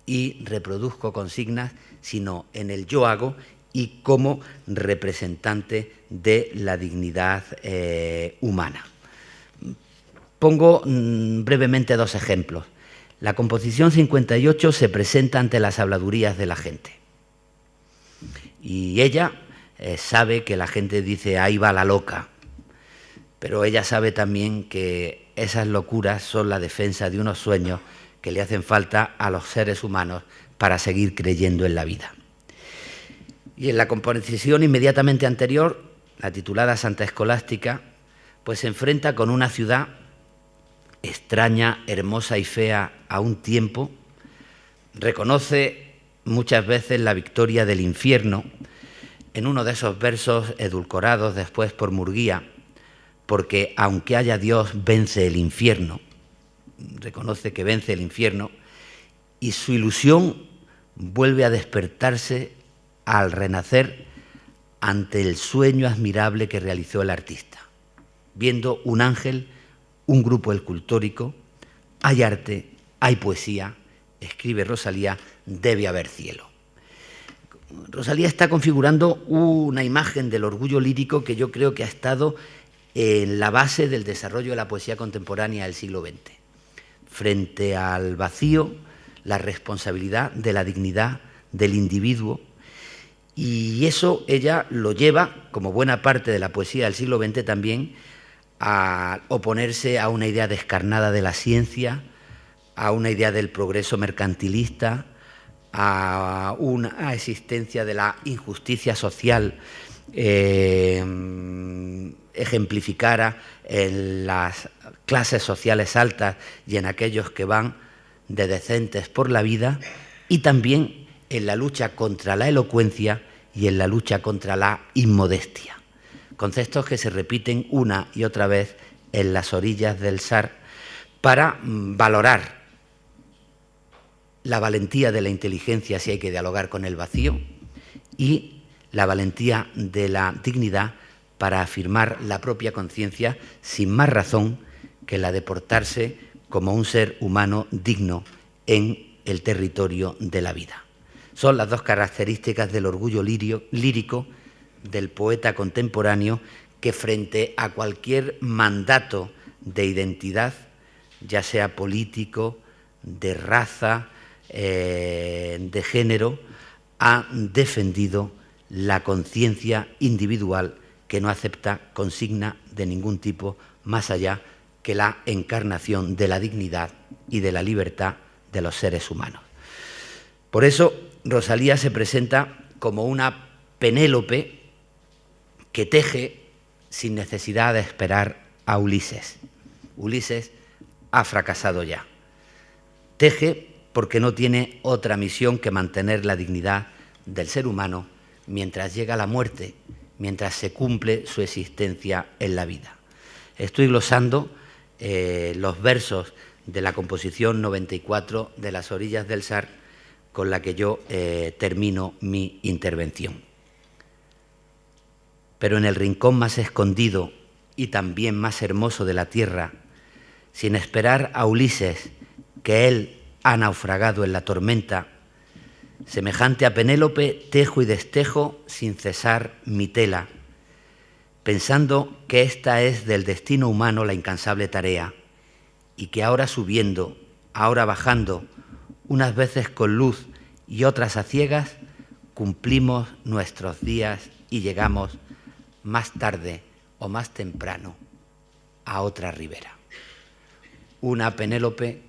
y reproduzco consignas, sino en el yo hago y como representante de la dignidad humana. Pongo brevemente dos ejemplos. La composición 58 se presenta ante las habladurías de la gente. Y ella sabe que la gente dice, ahí va la loca. Pero ella sabe también que esas locuras son la defensa de unos sueños que le hacen falta a los seres humanos para seguir creyendo en la vida. Y en la composición inmediatamente anterior, la titulada Santa Escolástica, pues se enfrenta con una ciudad extraña, hermosa y fea a un tiempo, reconoce muchas veces la victoria del infierno en uno de esos versos edulcorados después por Murguía, porque aunque haya Dios, vence el infierno, reconoce que vence el infierno, y su ilusión vuelve a despertarse al renacer ante el sueño admirable que realizó el artista, viendo un ángel, un grupo escultórico, hay arte, hay poesía, escribe Rosalía, debe haber cielo. Rosalía está configurando una imagen del orgullo lírico que yo creo que ha estado en la base del desarrollo de la poesía contemporánea del siglo XX. Frente al vacío, la responsabilidad de la dignidad del individuo, y eso ella lo lleva, como buena parte de la poesía del siglo XX también, a oponerse a una idea descarnada de la ciencia, a una idea del progreso mercantilista, a una existencia de la injusticia social ejemplificara en las clases sociales altas y en aquellos que van de decentes por la vida, y también en la lucha contra la elocuencia y en la lucha contra la inmodestia. Conceptos que se repiten una y otra vez en las orillas del Sar para valorar la valentía de la inteligencia si hay que dialogar con el vacío y la valentía de la dignidad para afirmar la propia conciencia sin más razón que la de portarse como un ser humano digno en el territorio de la vida. Son las dos características del orgullo lírico del poeta contemporáneo que frente a cualquier mandato de identidad, ya sea político, de raza, de género, ha defendido la conciencia individual que no acepta consigna de ningún tipo más allá que la encarnación de la dignidad y de la libertad de los seres humanos. Por eso Rosalía se presenta como una Penélope que teje sin necesidad de esperar a Ulises. Ulises ha fracasado ya. Teje porque no tiene otra misión que mantener la dignidad del ser humano mientras llega la muerte, mientras se cumple su existencia en la vida. Estoy glosando los versos de la composición 94 de Las orillas del Sar, con la que yo termino mi intervención. Pero en el rincón más escondido y también más hermoso de la tierra, sin esperar a Ulises, que él ha naufragado en la tormenta, Semejante a Penélope, tejo y destejo sin cesar mi tela, pensando que esta es del destino humano la incansable tarea, y que ahora subiendo, ahora bajando, unas veces con luz y otras a ciegas, cumplimos nuestros días y llegamos más tarde o más temprano a otra ribera. Una Penélope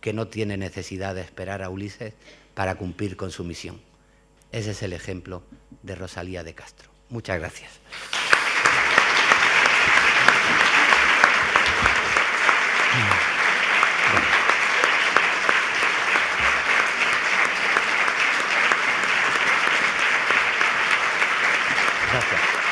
que no tiene necesidad de esperar a Ulises para cumplir con su misión. Ese es el ejemplo de Rosalía de Castro. Muchas gracias. Gracias.